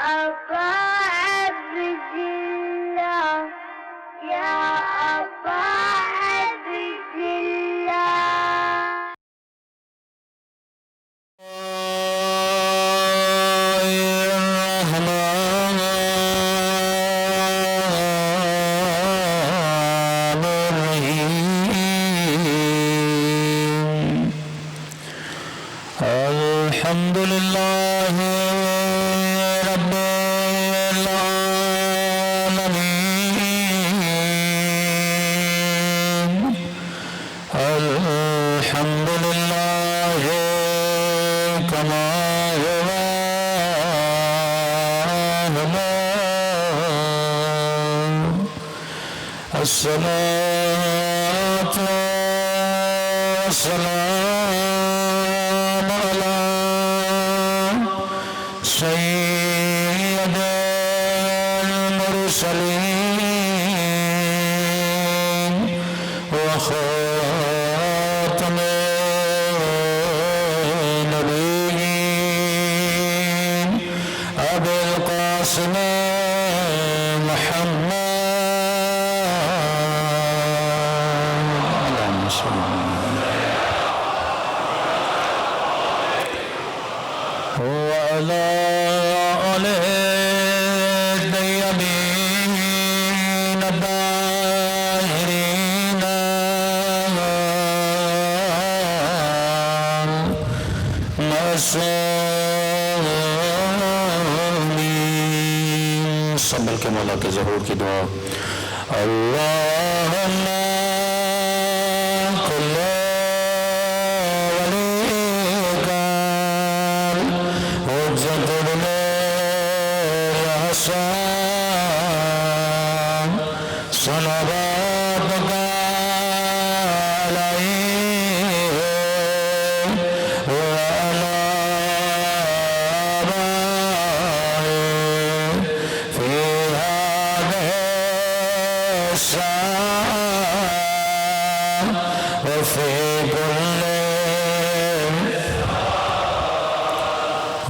أبا عبد الله يا أبا عبد الله الحمد لله رب العالمين الحمد لله كما هو الصلاة والسلام على سيد المرسلين وخاتم النبيين أبي القاسم محمد اللهم صل وعلى آله الطيبين الطاهرين المعصومين سنبھل کے مولا کے ظہور کی دعا اللہم کل ولیک حجت ابن الحسن صلواتک علیہ وعلی آبائه في هذه الساعة وفي كل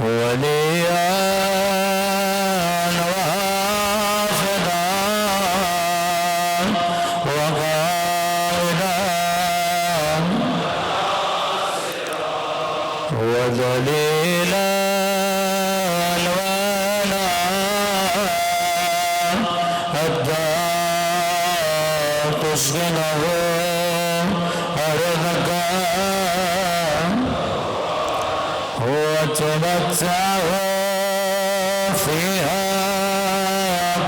وليا وافدا وقائدا وذليلا الوانا حتى تسكنه أرضك وتمتعه فيها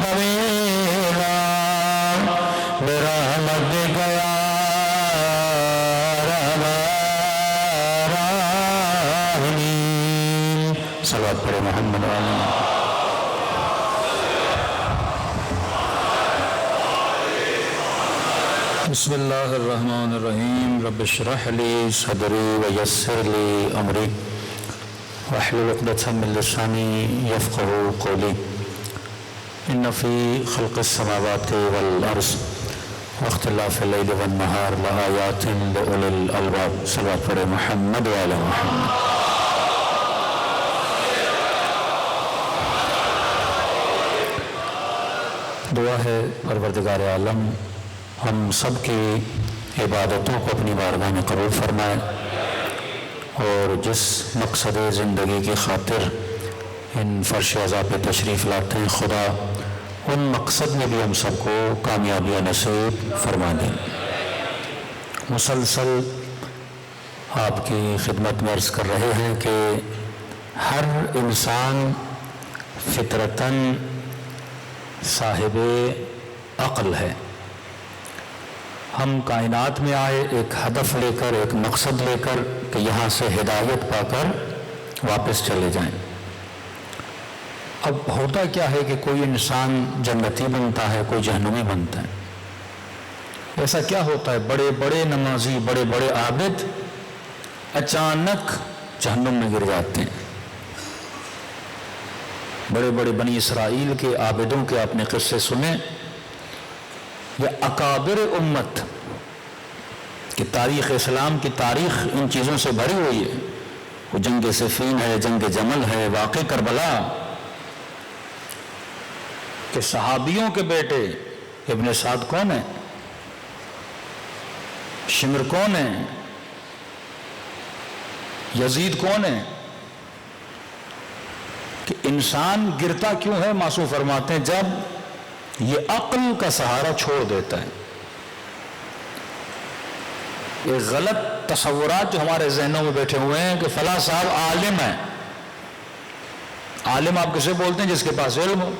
طويلا برحمتك يا أرحم الراحمين صلوات پر محمد وعلى بسم اللہ الرحمن الرحیم رب اشرح لی صدری ویسر لی امری واحلل عقدۃ من لسانی یفقهوا قولی ان فی خلق السماوات والارض واختلاف اللیل والنہار لآیات لأولی الالباب صلوات پر محمد وعلی محمد دعا ہے پروردگار عالم ہم سب کی عبادتوں کو اپنی بارگاہ میں قبول فرمائے اور جس مقصد زندگی کی خاطر ان فرش عزا پہ تشریف لاتے ہیں خدا ان مقصد میں بھی ہم سب کو کامیابی نصیب فرما دیں مسلسل آپ کی خدمت میں عرض کر رہے ہیں کہ ہر انسان فطرتاً صاحب عقل ہے ہم کائنات میں آئے ایک ہدف لے کر ایک مقصد لے کر کہ یہاں سے ہدایت پا کر واپس چلے جائیں اب ہوتا کیا ہے کہ کوئی انسان جنتی بنتا ہے کوئی جہنمی بنتا ہے ایسا کیا ہوتا ہے بڑے بڑے نمازی بڑے بڑے عابد اچانک جہنم میں گر جاتے ہیں بڑے بڑے بنی اسرائیل کے عابدوں کے آپ نے قصے سنے یا اکابر امت کہ تاریخ اسلام کی تاریخ ان چیزوں سے بھری ہوئی ہے وہ جنگ صفین ہے جنگ جمل ہے واقع کربلا کہ صحابیوں کے بیٹے ابن سعد کون ہیں، شمر کون ہیں، یزید کون ہیں، کہ انسان گرتا کیوں ہے؟ معصوم فرماتے ہیں جب یہ عقل کا سہارا چھوڑ دیتا ہے۔ یہ غلط تصورات جو ہمارے ذہنوں میں بیٹھے ہوئے ہیں کہ فلاں صاحب عالم ہے۔ عالم آپ کسے بولتے ہیں؟ جس کے پاس علم ہو،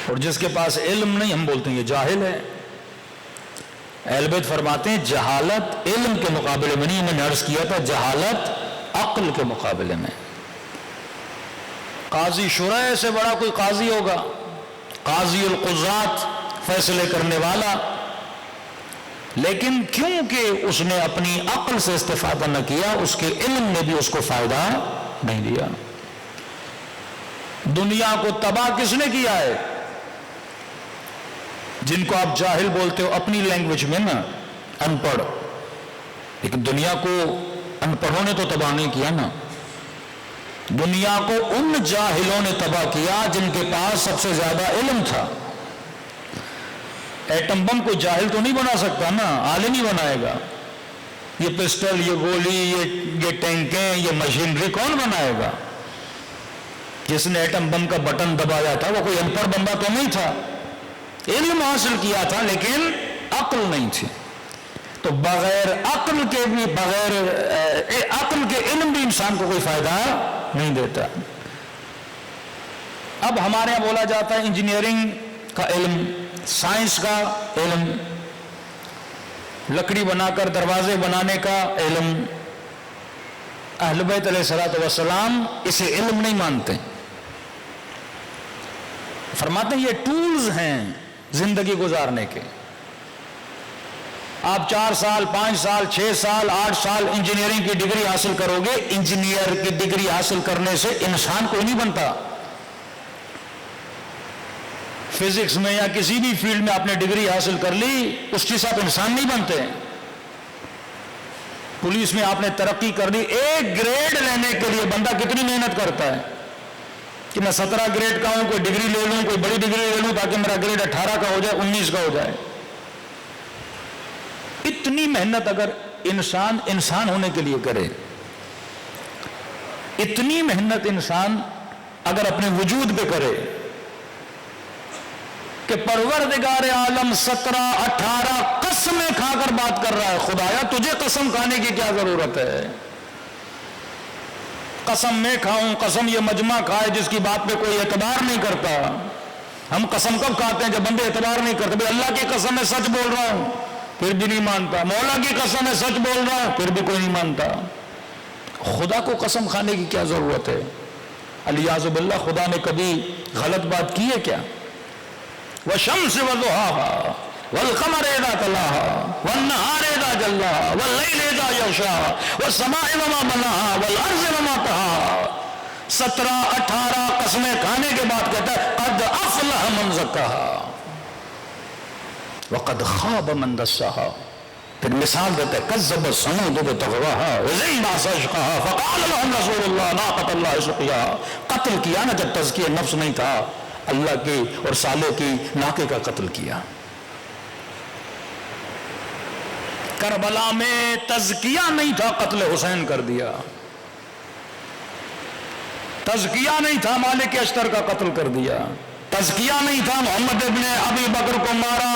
اور جس کے پاس علم نہیں ہم بولتے ہیں یہ جاہل ہے۔ اہل بیت فرماتے ہیں جہالت علم کے مقابلے میں نہیں، میں نے عرض کیا تھا جہالت عقل کے مقابلے میں۔ قاضی شرح سے بڑا کوئی قاضی ہوگا، قاضی القضات، فیصلے کرنے والا، لیکن کیونکہ اس نے اپنی عقل سے استفادہ نہ کیا، اس کے علم نے بھی اس کو فائدہ نہیں دیا۔ دنیا کو تباہ کس نے کیا ہے؟ جن کو آپ جاہل بولتے ہو اپنی لینگویج میں نا، ان پڑھ، لیکن دنیا کو ان پڑھوں نے تو تباہ نہیں کیا نا۔ دنیا کو ان جاہلوں نے تباہ کیا جن کے پاس سب سے زیادہ علم تھا۔ ایٹم بم کو جاہل تو نہیں بنا سکتا نا، عالم ہی بنائے گا۔ یہ پسٹل، یہ گولی، یہ ٹینکیں، یہ مشینری کون بنائے گا؟ جس نے ایٹم بم کا بٹن دبایا تھا وہ کوئی ان پڑھ بندہ تو نہیں تھا، علم حاصل کیا تھا لیکن عقل نہیں تھی۔ تو بغیر عقل کے بھی، بغیر عقل کے علم بھی انسان کو کوئی فائدہ نہیں دیتا۔ اب ہمارے یہاں بولا جاتا ہے انجینئرنگ کا علم، سائنس کا علم، لکڑی بنا کر دروازے بنانے کا علم۔ اہل بیت علیہ الصلوۃ والسلام اسے علم نہیں مانتے، فرماتے ہیں یہ ٹولز ہیں زندگی گزارنے کے۔ آپ 4 سال 5 سال 6 سال 8 سال انجینئرنگ کی ڈگری حاصل کرو گے، انجینئر کی ڈگری حاصل کرنے سے انسان کوئی نہیں بنتا۔ فزکس میں یا کسی بھی فیلڈ میں آپ نے ڈگری حاصل کر لی، اس کے ساتھ انسان نہیں بنتے۔ پولیس میں آپ نے ترقی کر لی، ایک گریڈ لینے کے لیے بندہ کتنی محنت کرتا ہے کہ میں 17 گریڈ کا ہوں، کوئی ڈگری لے لوں، کوئی بڑی ڈگری لے لوں تاکہ میرا گریڈ 18 کا ہو جائے، 19 کا ہو جائے۔ اتنی محنت اگر انسان ہونے کے لیے کرے، اتنی محنت انسان اگر اپنے وجود پہ کرے کہ پروردگار عالم 17 18 قسمیں کھا کر بات کر رہا ہے، خدایا تجھے قسم کھانے کی کیا ضرورت ہے؟ قسم میں کھاؤں، قسم یہ مجمع کھائے جس کی بات پہ کوئی اعتبار نہیں کرتا۔ ہم قسم کب کھاتے ہیں؟ جب بندے اعتبار نہیں کرتے۔ بھئی اللہ کی قسم میں سچ بول رہا ہوں، پھر بھی نہیں مانتا۔ مولا کی قسم میں سچ بول رہا ہوں، پھر بھی کوئی نہیں مانتا۔ خدا کو قسم کھانے کی کیا ضرورت ہے؟ الیاذ باللہ، خدا نے کبھی غلط بات کی ہے کیا؟ وَالشَّمْسِ وَضُحَاهَا وَالْقَمَرِ إِذَا تَلَاهَا وَالنَّهَارِ إِذَا جَلَّاهَا وَاللَّيْلِ إِذَا يَغْشَاهَا وَالسَّمَاءِ وَمَا بَنَاهَا وَالْأَرْضِ وَمَا طَحَاهَا۔ 17 18 قسمیں کھانے کے بعد کہتا ہے قَدْ أَفْلَحَ مَنْ زَكَّاهَا وَقَدْ خَابَ مَنْ دَسَّاهَا۔ پھر مثال دیتا ہے كَذَّبَتْ ثَمُودُ بِطَغْوَاهَا وَإِذِ انبَعَثَ أَشْقَاهَا فَقَالَ لَهُمْ رَسُولُ اللَّهِ نَاقَةَ اللَّهِ سُقْيَاهَا۔ قتل کیا نا جب تزکیہ نفس نہیں تھا، اللہ کی اور صالح کی ناقے کا قتل کیا۔ کربلا میں تزکیہ نہیں تھا، قتل حسین کر دیا۔ تزکیہ نہیں تھا، مالک اشتر کا قتل کر دیا۔ تزکیہ نہیں تھا، محمد ابن ابی بکر کو مارا،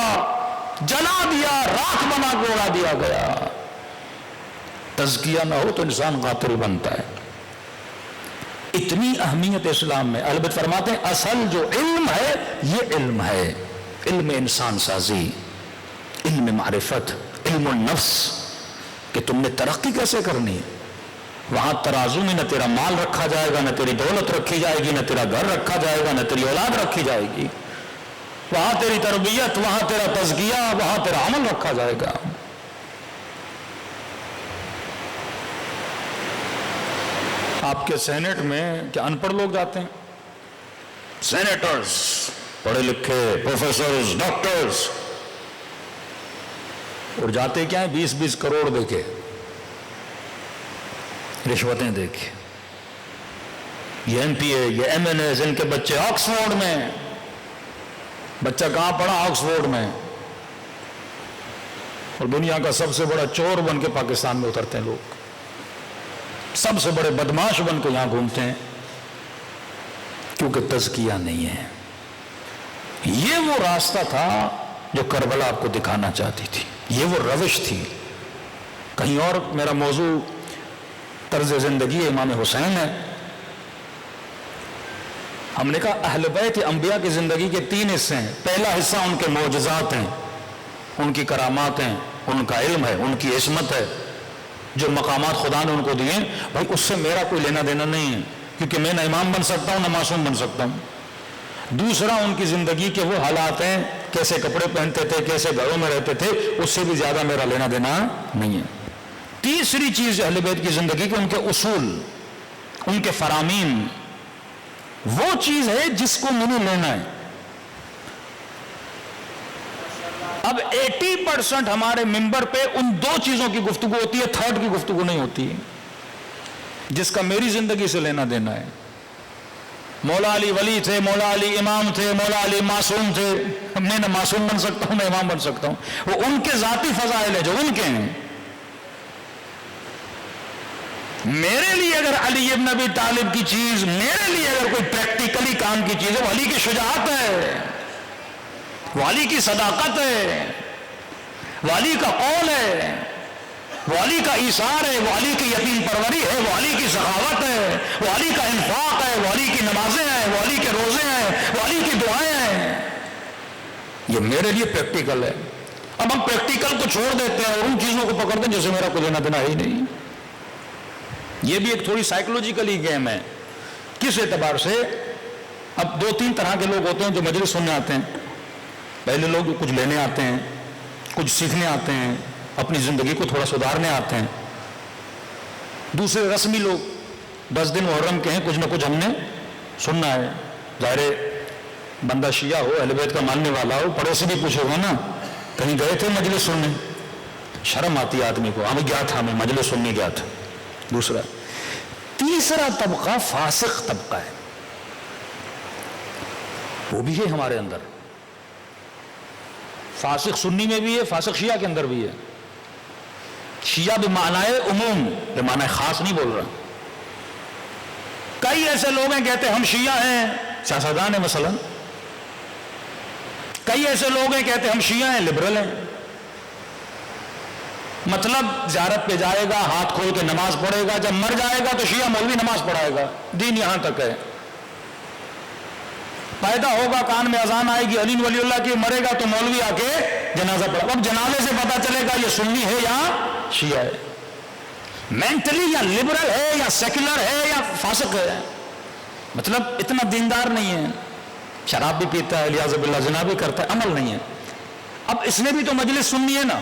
جلا دیا، راکھ بنا کے اڑا دیا گیا۔ تزکیہ نہ ہو تو انسان قاتل بنتا ہے۔ اتنی اہمیت اسلام میں۔ البتہ فرماتے ہیں اصل جو علم ہے یہ علم ہے، علم انسان سازی، علم معرفت، علم النفس، کہ تم نے ترقی کیسے کرنی ہے۔ وہاں ترازو میں نہ تیرا مال رکھا جائے گا، نہ تیری دولت رکھی جائے گی، نہ تیرا گھر رکھا جائے گا، نہ تیری اولاد رکھی جائے گی۔ وہاں تیری تربیت، وہاں تیرا تزکیہ، وہاں تیرا عمل رکھا جائے گا۔ آپ کے سینٹ میں کیا ان پڑھ لوگ جاتے ہیں؟ سینیٹرز، پڑھے لکھے پروفیسرز، ڈاکٹرز، اور جاتے کیا ہیں 20-20 کروڑ دے کے، رشوتیں دے کے۔ یہ MP ہے، یہ MN ہے، ان کے بچے آکسفورڈ میں. بچہ کہاں پڑھا؟ آکسفورڈ میں. اور دنیا کا سب سے بڑا چور بن کے پاکستان میں اترتے ہیں لوگ، سب سے بڑے بدماش بن کے یہاں گھومتے ہیں، کیونکہ تزکیہ نہیں ہے. یہ وہ راستہ تھا جو کربلا آپ کو دکھانا چاہتی تھی، یہ وہ روش تھی. کہیں اور میرا موضوع طرز زندگی امام حسین ہے. ہم نے کہا اہل بیت انبیاء کی زندگی کے 3 حصے ہیں. پہلا حصہ ان کے معجزات ہیں، ان کی کرامات ہیں، ان کا علم ہے، ان کی عصمت ہے، جو مقامات خدا نے ان کو دیے. بھائی اس سے میرا کوئی لینا دینا نہیں ہے، کیونکہ میں نہ امام بن سکتا ہوں نہ معصوم بن سکتا ہوں. دوسرا ان کی زندگی کے وہ حالات ہیں، کیسے کپڑے پہنتے تھے، کیسے گھروں میں رہتے تھے، اس سے بھی زیادہ میرا لینا دینا نہیں ہے. تیسری چیز اہل بیت کی زندگی کے ان کے اصول، ان کے فرامین، وہ چیز ہے جس کو میں نے لینا ہے. اب 80% ہمارے ممبر پہ ان 2 چیزوں کی گفتگو ہوتی ہے، تھرڈ کی گفتگو نہیں ہوتی، جس کا میری زندگی سے لینا دینا ہے. مولا علی ولی تھے، مولا علی امام تھے، مولا علی معصوم تھے. میں نہ معصوم بن سکتا ہوں نہ امام بن سکتا ہوں. وہ ان کے ذاتی فضائل ہے جو ان کے ہیں. میرے لیے اگر علی ابن ابی طالب کی چیز، میرے لیے اگر کوئی پریکٹیکلی کام کی چیز ہے، وہ علی کی شجاعت ہے، وہ علی کی صداقت ہے، وہ علی کا قول ہے، وہ علی کا ایثار ہے، وہ علی کی یتیم پروری ہے، وہ علی کی سخاوت ہے، وہ علی کا انفاق ہے، وہ علی کی نمازیں ہیں، وہ علی کے روزے ہیں، وہ علی کی دعائیں ہیں. یہ میرے لیے پریکٹیکل ہے. اب ہم پریکٹیکل کو چھوڑ دیتے ہیں اور ان چیزوں کو پکڑتے ہیں جیسے میرا کوئی لینا دینا ہی نہیں. یہ بھی ایک تھوڑی سائیکولوجیکلی گیم ہے. کس اعتبار سے؟ اب 2-3 طرح کے لوگ ہوتے ہیں جو مجلس سننے آتے ہیں. پہلے لوگ کچھ لینے آتے ہیں، کچھ سیکھنے آتے ہیں، اپنی زندگی کو تھوڑا سدھارنے آتے ہیں. دوسرے رسمی لوگ 10 دن محرم کے ہیں، کچھ نہ کچھ ہم نے سننا ہے. ظاہر بندہ شیعہ ہو، اہل بیت کا ماننے والا ہو، پڑوسی بھی پوچھے گا نا کہیں گئے تھے مجلس سننے؟ شرم آتی ہے آدمی کو. ہمیں گیا تھا، میں مجلس سننے گیا تھا. دوسرا. تیسرا طبقہ فاسق طبقہ ہے، وہ بھی ہے ہمارے اندر. فاسق سنی میں بھی ہے، فاسق شیعہ کے اندر بھی ہے. شیعہ بمعنی عموم، بمعنی خاص نہیں بول رہا. کئی ایسے لوگ ہیں کہتے ہیں ہم شیعہ ہیں، سیاستدان ہیں مثلا. کئی ایسے لوگ ہیں کہتے ہیں ہم شیعہ ہیں، لبرل ہیں. مطلب زیارت پہ جائے گا، ہاتھ کھول کے نماز پڑھے گا، جب مر جائے گا تو شیعہ مولوی نماز پڑھائے گا. دین یہاں تک ہے. پیدا ہوگا کان میں اذان آئے گی علی ولی اللہ کی، مرے گا تو مولوی آ کے جنازہ پڑھا. اب جنازے سے پتا چلے گا یہ سنی ہے یا شیعہ ہے، مینٹلی یا لبرل ہے یا سیکولر ہے یا فاسق ہے. مطلب اتنا دیندار نہیں ہے، شراب بھی پیتا ہے، لیاذ باللہ زنا بھی کرتا ہے، عمل نہیں ہے. اب اس نے بھی تو مجلس سننی ہے نا.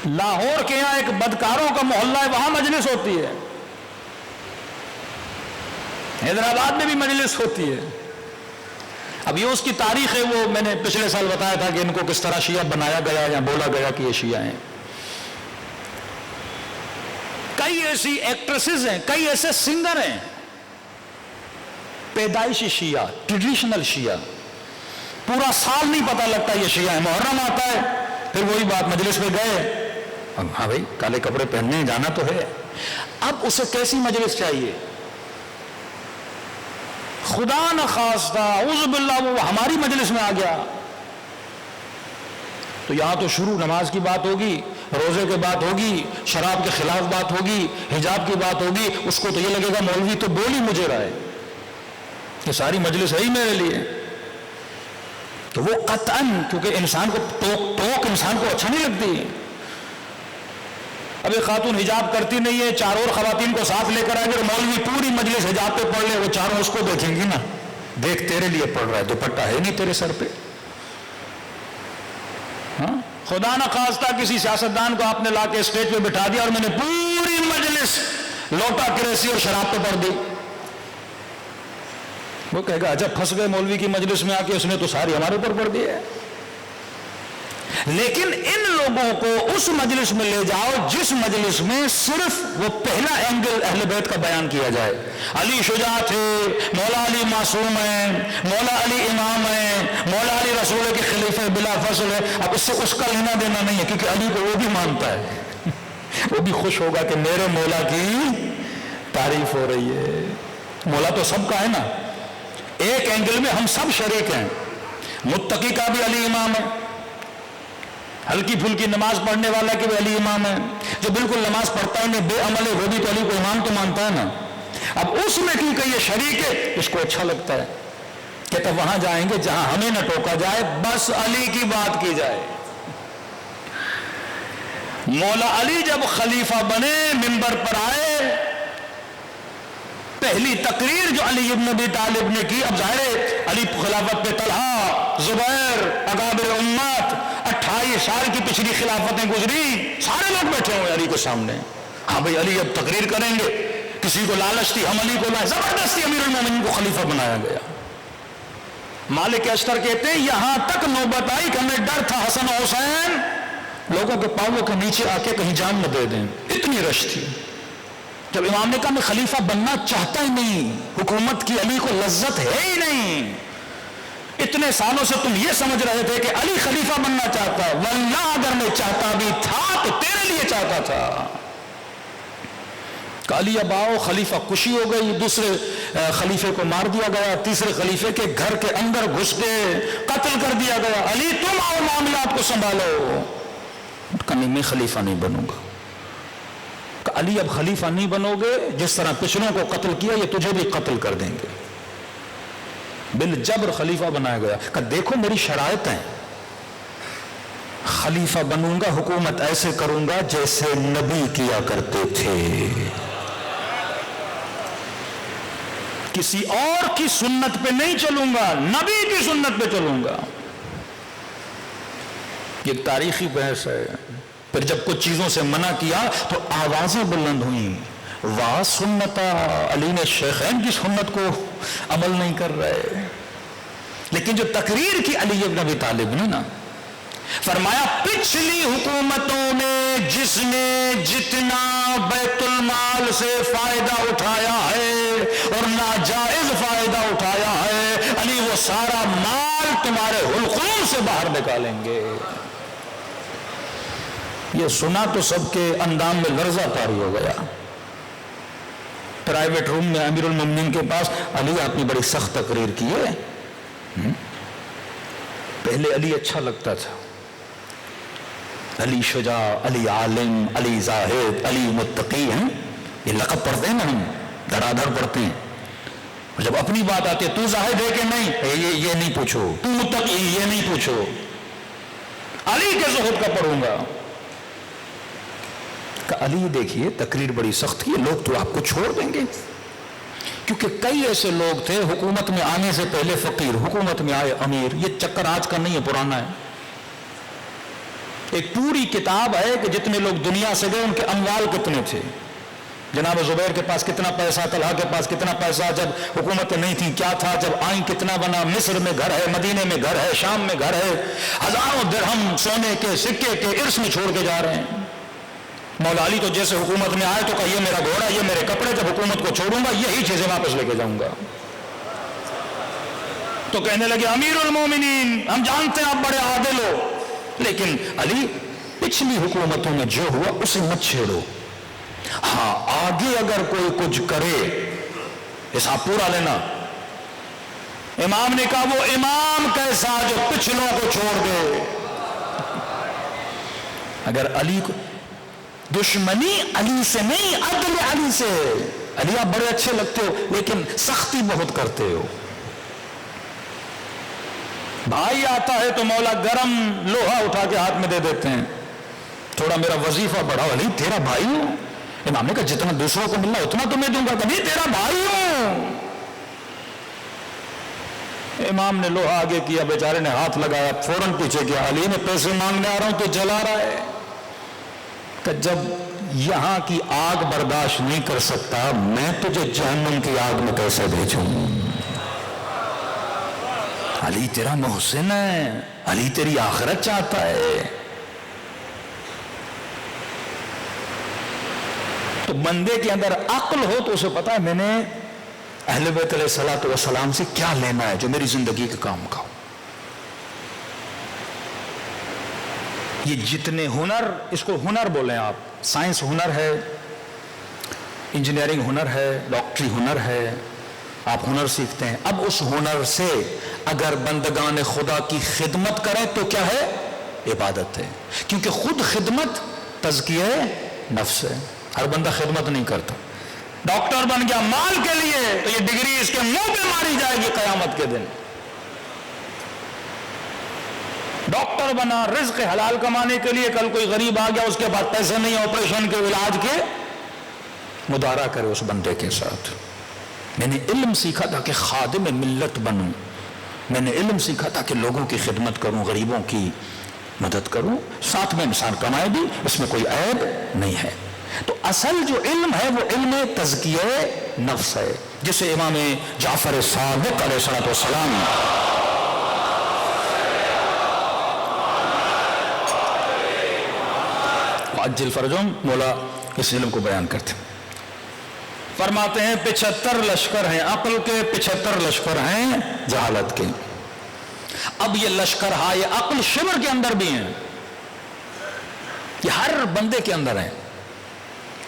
لاہور کے یہاں ایک بدکاروں کا محلہ ہے، وہاں مجلس ہوتی ہے. حیدرآباد میں بھی مجلس ہوتی ہے. اب یہ اس کی تاریخ ہے، وہ میں نے پچھلے سال بتایا تھا کہ ان کو کس طرح شیعہ بنایا گیا یا بولا گیا کہ یہ شیعہ ہیں. کئی ایسی ایکٹریسز ہیں، کئی ایسے سنگر ہیں پیدائشی شیعہ، ٹریڈیشنل شیعہ. پورا سال نہیں پتہ لگتا یہ شیعہ ہے. محرم آتا ہے پھر وہی بات، مجلس میں گئے، ہاں بھائی کالے کپڑے پہننے جانا تو ہے. اب اسے کیسی مجلس چاہیے؟ خدا نخواستہ اعوذ باللہ وہ ہماری مجلس میں آ گیا تو یہاں تو شروع نماز کی بات ہوگی، روزے کی بات ہوگی، شراب کے خلاف بات ہوگی، حجاب کی بات ہوگی. اس کو تو یہ لگے گا مولوی تو بول ہی مجھے رہا ہے، یہ ساری مجلس ہے ہی میرے لیے. تو وہ قطعاً، کیونکہ انسان کو ٹوک انسان کو اچھا نہیں لگتی. اب ایک خاتون حجاب کرتی نہیں ہے، 4 اور خواتین کو ساتھ لے کر آئے گے، مولوی پوری مجلس حجاب پہ پڑھ لے، وہ چاروں اس کو دیکھیں گی نا، دیکھ تیرے لیے پڑھ رہا ہے، دوپٹہ ہے نہیں تیرے سر پہ. ہاں خدا نہ خواستہ کسی سیاستدان کو آپ نے لا کے اسٹیج پہ بٹھا دیا اور میں نے پوری مجلس لوٹا کریسی اور شراب پہ پڑھ دی. وہ کہے گا اچھا پھنس گئے مولوی کی مجلس میں آ کے، اس نے تو ساری ہمارے اوپر پڑھ دی ہے. لیکن ان لوگوں کو اس مجلس میں لے جاؤ جس مجلس میں صرف وہ پہلا اینگل اہل بیت کا بیان کیا جائے. علی شجاع تھے، مولا علی معصوم ہیں، مولا علی امام ہیں، مولا علی رسول کے خلیفہ بلا فصل ہے. اب اس سے اس کا لینا دینا نہیں ہے، کیونکہ علی کو وہ بھی مانتا ہے وہ بھی خوش ہوگا کہ میرے مولا کی تعریف ہو رہی ہے. مولا تو سب کا ہے نا، ایک اینگل میں ہم سب شریک ہیں. متقی کا بھی علی امام ہے، ہلکی پھلکی نماز پڑھنے والا کے بھی علی امام ہے، جو بالکل نماز پڑھتا ہی نہیں بے عمل ہے وہ بھی تو علی کو امام تو مانتا ہے نا. اب اس میں کیونکہ یہ شریک ہے اس کو اچھا لگتا ہے کہ تب وہاں جائیں گے جہاں ہمیں نہ ٹوکا جائے، بس علی کی بات کی جائے. مولا علی جب خلیفہ بنے منبر پر آئے، پہلی تقریر جو علی ابن ابی طالب نے کی، اب ظاہر ہے علی خلافت پہ طلحہ، زبیر، اکابر امت، 28 سال کی پچھلی خلافتیں گزری، سارے لوگ بیٹھے ہوئے علی کے سامنے. ہاں بھائی علی اب تقریر کریں گے. کسی کو لالچ تھی، ہم علی کو لائے، زبردستی امیر المومنین کو خلیفہ بنایا گیا. مالک اشتر کہتے ہیں یہاں تک نوبت آئی کہ ہمیں ڈر تھا حسن و حسین لوگوں کے پاؤں کے نیچے آ کے کہیں جان نہ دے دیں، اتنی رش تھی. جب امام نے کہا میں خلیفہ بننا چاہتا ہی نہیں، حکومت کی علی کو لذت ہے ہی نہیں، اتنے سالوں سے تم یہ سمجھ رہے تھے کہ علی خلیفہ بننا چاہتا ہے، واللہ اگر میں چاہتا بھی تھا تو تیرے لیے چاہتا تھا. کہ علی اب آؤ، خلیفہ خوشی ہو گئی. دوسرے خلیفے کو مار دیا گیا، تیسرے خلیفے کے گھر کے اندر گھس کے قتل کر دیا گیا. علی تم آؤ معاملات کو سنبھالو. کہ میں خلیفہ نہیں بنوں گا. کہ علی اب خلیفہ نہیں بنو گے، جس طرح پچھلوں کو قتل کیا یہ تجھے بھی قتل کر دیں گے. بالجبر خلیفہ بنایا گیا. کہ دیکھو میری شرائط ہیں، خلیفہ بنوں گا، حکومت ایسے کروں گا جیسے نبی کیا کرتے تھے، کسی اور کی سنت پہ نہیں چلوں گا، نبی کی سنت پہ چلوں گا. یہ ایک تاریخی بحث ہے. پھر جب کچھ چیزوں سے منع کیا تو آوازیں بلند ہوئیں، واہ سنتا، علی نے شیخین کی سنت کو عمل نہیں کر رہے. لیکن جو تقریر کی علی ابن ابی طالب نے نا، فرمایا پچھلی حکومتوں نے جس نے جتنا بیت المال سے فائدہ اٹھایا ہے اور ناجائز فائدہ اٹھایا ہے، علی وہ سارا مال تمہارے حلقوم سے باہر نکالیں گے. یہ سنا تو سب کے اندام میں لرزہ طاری ہو گیا. پرائیویٹ روم میں امیر المومنین کے پاس، علی آپ نے بڑی سخت تقریر کی ہے. پہلے علی اچھا لگتا تھا، علی شجاع، علی عالم، علی زاہد، علی متقی ہیں، یہ لقب پڑھتے ہیں نا، ہم دھڑا دھڑ پڑھتے ہیں. اور جب اپنی بات آتی ہے تو زاہد ہے کہ نہیں، یہ نہیں پوچھو، تو متقی یہ نہیں پوچھو، علی کے زہد کا پڑھوں گا. کہ علی دیکھیے تقریر بڑی سخت کی، لوگ تو آپ کو چھوڑ دیں گے. کیونکہ کئی ایسے لوگ تھے حکومت میں آنے سے پہلے فقیر، حکومت میں آئے امیر. یہ چکر آج کا نہیں ہے، پرانا ہے. ایک پوری کتاب ہے کہ جتنے لوگ دنیا سے گئے ان کے اموال کتنے تھے. جناب زبیر کے پاس کتنا پیسہ، طلحہ کے پاس کتنا پیسہ، جب حکومت نہیں تھی کیا تھا، جب آئیں کتنا بنا. مصر میں گھر ہے، مدینے میں گھر ہے، شام میں گھر ہے، ہزاروں درہم سونے کے سکے کے ارث میں چھوڑ کے جا رہے ہیں. مولا علی تو جیسے حکومت میں آئے تو کہا یہ میرا گھوڑا، یہ میرے کپڑے، جب حکومت کو چھوڑوں گا یہی چیزیں واپس لے کے جاؤں گا. تو کہنے لگے امیر المومنین ہم جانتے ہیں آپ بڑے عادل ہو، لیکن علی پچھلی حکومتوں میں جو ہوا اسے مت چھیڑو. ہاں آگے اگر کوئی کچھ کرے حساب پورا لینا. امام نے کہا وہ امام کیسا جو پچھلوں کو چھوڑ دے. اگر علی کو دشمنی علی سے نہیں، عدل علی سے. علی آپ بڑے اچھے لگتے ہو لیکن سختی بہت کرتے ہو. بھائی آتا ہے تو مولا گرم لوہا اٹھا کے ہاتھ میں دے دیتے ہیں، تھوڑا میرا وظیفہ بڑھاؤ. علی تیرا بھائی ہوں. امام نے کہا جتنا دوسروں کو ملنا اتنا تو میں دوں گا. کبھی تیرا بھائی ہوں. امام نے لوہا آگے کیا، بیچارے نے ہاتھ لگایا، فوراً پیچھے کیا. علی میں پیسے مانگنے آ رہا ہوں تو جلا رہا ہے. کہ جب یہاں کی آگ برداشت نہیں کر سکتا میں تجھے جہنم کی آگ میں کیسے بھیجوں. علی تیرا محسن ہے، علی تیری آخرت چاہتا ہے. تو بندے کے اندر عقل ہو تو اسے پتا ہے میں نے اہل بیت علیہ الصلوۃ والسلام سے کیا لینا ہے جو میری زندگی کے کام کا ہو. یہ جتنے ہنر، اس کو ہنر بولیں آپ، سائنس ہنر ہے، انجینئرنگ ہنر ہے، ڈاکٹری ہنر ہے، آپ ہنر سیکھتے ہیں. اب اس ہنر سے اگر بندگان خدا کی خدمت کریں تو کیا ہے؟ عبادت ہے. کیونکہ خود خدمت تزکیہ نفس ہے. ہر بندہ خدمت نہیں کرتا. ڈاکٹر بن گیا مال کے لیے تو یہ ڈگری اس کے منہ پہ ماری جائے گی قیامت کے دن. ڈاکٹر بنا رزق حلال کمانے کے لیے، کل کوئی غریب آ گیا اس کے پاس پیسے نہیں، آپریشن کے علاج کے، مدارا کرے اس بندے کے ساتھ. میں نے علم سیکھا تھا کہ خادم ملت بنوں، میں نے علم سیکھا تھا کہ لوگوں کی خدمت کروں، غریبوں کی مدد کروں، ساتھ میں انسان کمائے بھی، اس میں کوئی عیب نہیں ہے. تو اصل جو علم ہے وہ علم تزکیہ نفس ہے، جسے امام جعفر صادق علیہ الصلوۃ والسلام عجل فرجهم مولا اس علم کو بیان کرتے ہیں. فرماتے ہیں 75 لشکر ہیں عقل کے، 75 لشکر ہیں جہالت کے. اب یہ لشکر ہائے عقل شمر کے اندر بھی ہیں، یہ ہر بندے کے اندر ہیں.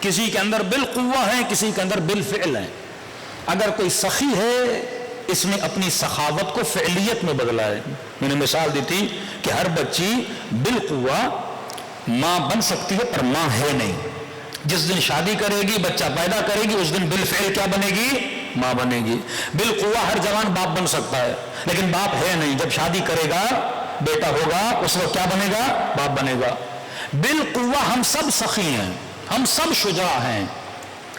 کسی کے اندر بالقوہ ہیں، کسی کے اندر بالفعل ہیں. اگر کوئی سخی ہے اس نے اپنی سخاوت کو فعلیت میں بدلا ہے. میں نے مثال دی تھی کہ ہر بچی بالقوہ ماں بن سکتی ہے پر ماں ہے نہیں. جس دن شادی کرے گی، بچہ پیدا کرے گی، اس دن بالفعل کیا بنے گی؟ ماں بنے گی. بالقوہ ہر جوان باپ بن سکتا ہے لیکن باپ ہے نہیں. جب شادی کرے گا بیٹا ہوگا اس وقت کیا بنے گا؟ باپ بنے گا. بالقوہ ہم سب سخی ہیں، ہم سب شجاع ہیں،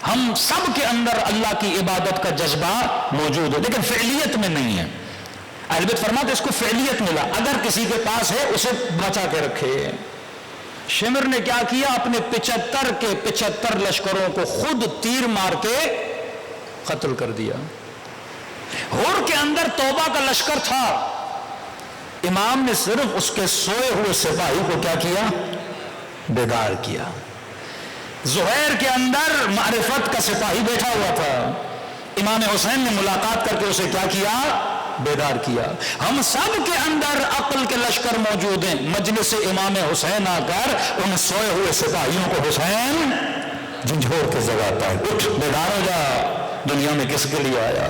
ہم سب کے اندر اللہ کی عبادت کا جذبہ موجود ہے لیکن فعلیت میں نہیں ہے. اہل بیت فرماتے اس کو فعلیت ملا. اگر کسی کے پاس ہے اسے بچا کے رکھے. شمر نے کیا کیا؟ اپنے 75 کے 75 لشکروں کو خود تیر مار کے قتل کر دیا. ہور کے اندر توبہ کا لشکر تھا، امام نے صرف اس کے سوئے ہوئے سپاہی کو کیا کیا؟ بیدار کیا. زہیر کے اندر معرفت کا سپاہی بیٹھا ہوا تھا، امام حسین نے ملاقات کر کے اسے کیا کیا؟ بیدار کیا. ہم سب کے اندر عقل کے لشکر موجود ہیں. مجلس امام حسین آ کر ان سوئے ہوئے سپاہیوں کو حسین جھنجھوڑ کے جگاتا ہے، اٹھ بیدار ہو جا، دنیا میں کس کے لیے آیا؟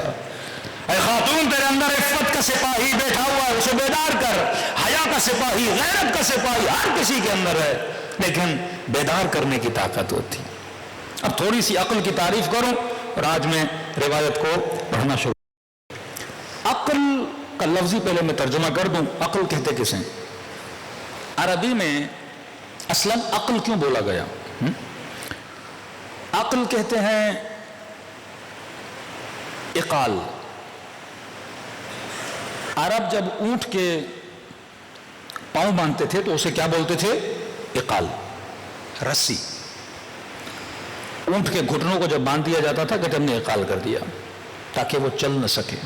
اے خاتون تیرے اندر عفت کا سپاہی بیٹھا ہوا ہے، اسے بیدار کر. حیا کا سپاہی، غیرت کا سپاہی ہر کسی کے اندر ہے لیکن بیدار کرنے کی طاقت ہوتی. اب تھوڑی سی عقل کی تعریف کروں اور آج میں روایت کو پڑھنا شروع. عقل کا لفظی پہلے میں ترجمہ کر دوں. عقل کہتے کسے؟ عربی میں اصلاً عقل کیوں بولا گیا؟ عقل کہتے ہیں اقال. عرب جب اونٹ کے پاؤں باندھتے تھے تو اسے کیا بولتے تھے؟ اقال. رسی. اونٹ کے گھٹنوں کو جب باندھ دیا جاتا تھا کہ ہم نے اقال کر دیا تاکہ وہ چل نہ سکے.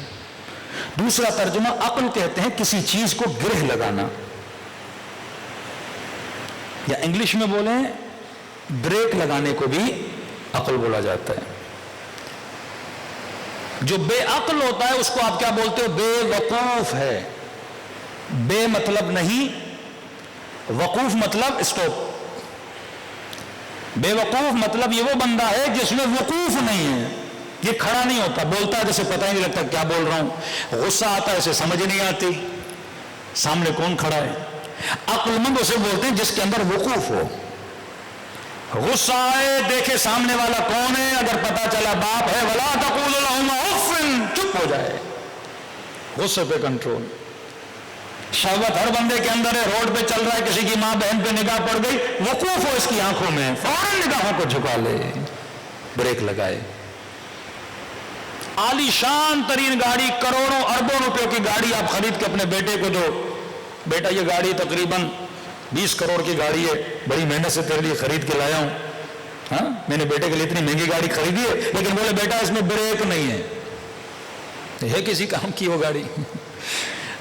دوسرا ترجمہ عقل کہتے ہیں کسی چیز کو گرہ لگانا، یا انگلش میں بولیں بریک لگانے کو بھی عقل بولا جاتا ہے. جو بے عقل ہوتا ہے اس کو آپ کیا بولتے ہو؟ بے وقوف ہے. بے مطلب نہیں، وقوف مطلب اسٹاپ. بے وقوف مطلب یہ وہ بندہ ہے جس میں وقوف نہیں ہے، یہ کھڑا نہیں ہوتا، بولتا ہے جیسے پتہ ہی نہیں لگتا کیا بول رہا ہوں. غصہ آتا ہے اسے سمجھ نہیں آتی سامنے کون کھڑا ہے. عقل مند اسے بولتے ہیں جس کے اندر وقوف ہو. غصہ آئے دیکھے سامنے والا کون ہے، اگر پتا چلا باپ ہے ولا تقول لهما اف، چپ ہو جائے. غصے پہ کنٹرول. شہوت ہر بندے کے اندر ہے، روڈ پہ چل رہا ہے کسی کی ماں بہن پہ نگاہ پڑ گئی، وقوف ہو اس کی آنکھوں میں، فوراً نگاہوں کو جھکا لے، بریک لگائے. عالی شان ترین گاڑی، کروڑوں اربوں روپے کی گاڑی آپ خرید کے اپنے بیٹے کو دو، بیٹا یہ گاڑی تقریباً 20 کروڑ کی گاڑی ہے، بڑی محنت سے تیرے لیے خرید کے لایا ہوں. ہاں میں نے بیٹے کے لیے اتنی مہنگی گاڑی خریدی ہے لیکن بولے بیٹا اس میں بریک نہیں ہے. ہے کسی کام کی وہ گاڑی؟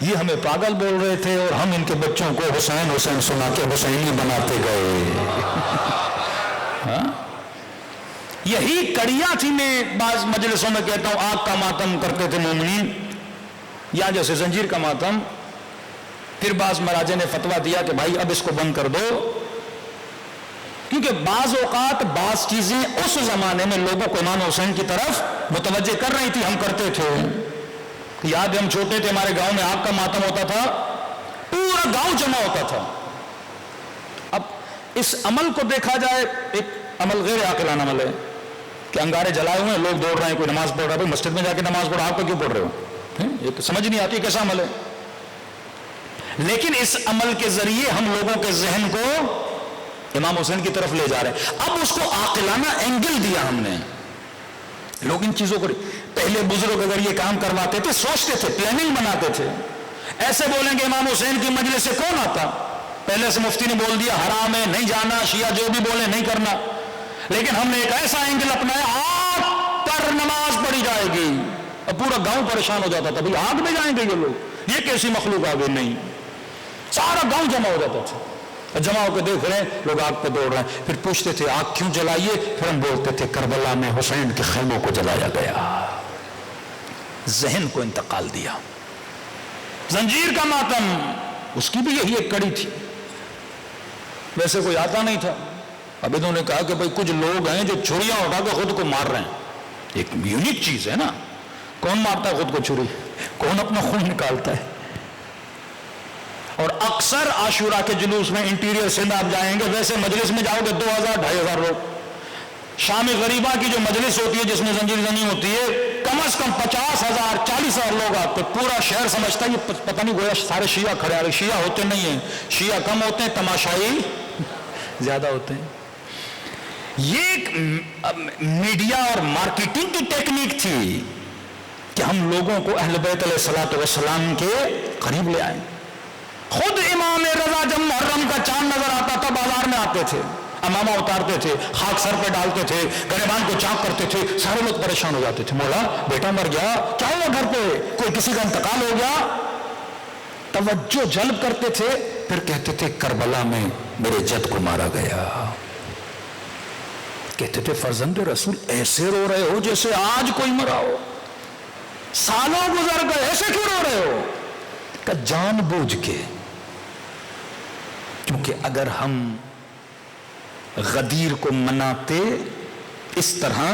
یہ ہمیں پاگل بول رہے تھے اور ہم ان کے بچوں کو حسین حسین سنا کے حسینی بناتے گئے. ہاں؟ یہی کڑیاں تھی. میں بعض مجلسوں میں کہتا ہوں آگ کا ماتم کرتے تھے مومنین یا جیسے زنجیر کا ماتم. پھر بعض مراجع نے فتویٰ دیا کہ بھائی اب اس کو بند کر دو, کیونکہ بعض اوقات بعض چیزیں اس زمانے میں لوگوں کو امام حسین کی طرف متوجہ کر رہی تھی. ہم کرتے تھے, یاد ہم چھوٹے تھے, ہمارے گاؤں میں آگ کا ماتم ہوتا تھا, پورا گاؤں جمع ہوتا تھا. اب اس عمل کو دیکھا جائے, ایک عمل غیر عاقلانہ عمل ہے کہ انگارے جلائے ہوئے ہیں, لوگ دوڑ رہے ہیں, کوئی نماز پڑھ رہا ہے, بھائی مسجد میں جا کے نماز پڑھو, آپ کو کیوں پڑھ رہے ہو؟ یہ تو سمجھ نہیں آتی کیسا عمل ہے. لیکن اس عمل کے ذریعے ہم لوگوں کے ذہن کو امام حسین کی طرف لے جا رہے ہیں. اب اس کو عاقلانہ اینگل دیا ہم نے. لوگ ان چیزوں کو, پہلے بزرگ اگر یہ کام کرواتے تھے سوچتے تھے, پلاننگ بناتے تھے. ایسے بولیں گے امام حسین کی مجلس سے کون آتا, پہلے سے مفتی نے بول دیا حرام ہے, نہیں جانا, شیعہ جو بھی بولے نہیں کرنا. لیکن ہم نے ایک ایسا اینگل اپنایا, آگ پر نماز پڑھی جائے گی. اب پورا گاؤں پریشان ہو جاتا تھا, بھئی آگ میں جائیں گے یہ لوگ, یہ کیسی مخلوق آ گئی. نہیں, سارا گاؤں جمع ہو جاتا تھا. جمع ہو کے دیکھ رہے ہیں لوگ آگ پہ دوڑ رہے ہیں. پھر پوچھتے تھے آگ کیوں جلائیے, پھر ہم بولتے تھے کربلا میں حسین کے خیموں کو جلایا گیا. ذہن کو انتقال دیا. زنجیر کا ماتم, اس کی بھی یہی ایک کڑی تھی. ویسے کوئی آتا نہیں تھا. اب انہوں نے کہا کہ بھئی کچھ لوگ ہیں جو چھریاں اٹھا کے خود کو مار رہے ہیں. ایک یونیک چیز ہے نا, کون مارتا ہے خود کو چھری, کون اپنا خون نکالتا ہے. اور اکثر عاشورہ کے جلوس میں انٹیریئر سندھ آپ جائیں گے, ویسے مجلس میں جاؤ گے 2000-2500 لوگ. شامی غریبہ کی جو مجلس ہوتی ہے جس میں زنجیر زنی ہوتی ہے, کم از کم 50,000-40,000 لوگ آتے. پورا شہر سمجھتا ہے یہ پتہ نہیں گویا سارے شیعہ کھڑے آ رہے. شیعہ ہوتے نہیں ہیں, شیعہ کم ہوتے ہیں, تماشائی زیادہ ہوتے ہیں. یہ ایک میڈیا اور مارکیٹنگ کی ٹیکنیک تھی کہ ہم لوگوں کو اہل بیت علیہ الصلوۃ والسلام کے قریب لے آئیں. خود امام رضا جب محرم کا چاند نظر آتا تھا بازار میں آتے تھے, امامہ اتارتے تھے, خاک سر پہ ڈالتے تھے, گریبان کو چاک کرتے تھے. سارے لوگ پریشان ہو جاتے تھے, مولا بیٹا مر گیا, کیا ہوا گھر پہ, کوئی کسی کا انتقال ہو گیا. توجہ جلب کرتے تھے, پھر کہتے تھے کربلا میں میرے جد کو مارا گیا. کہتے تھے فرزند رسول ایسے رو رہے ہو جیسے آج کوئی مرا ہو, سالوں گزر گئے, ایسے کیوں رو رہے ہو. کہ جان بوجھ کے, کیونکہ اگر ہم غدیر کو مناتے اس طرح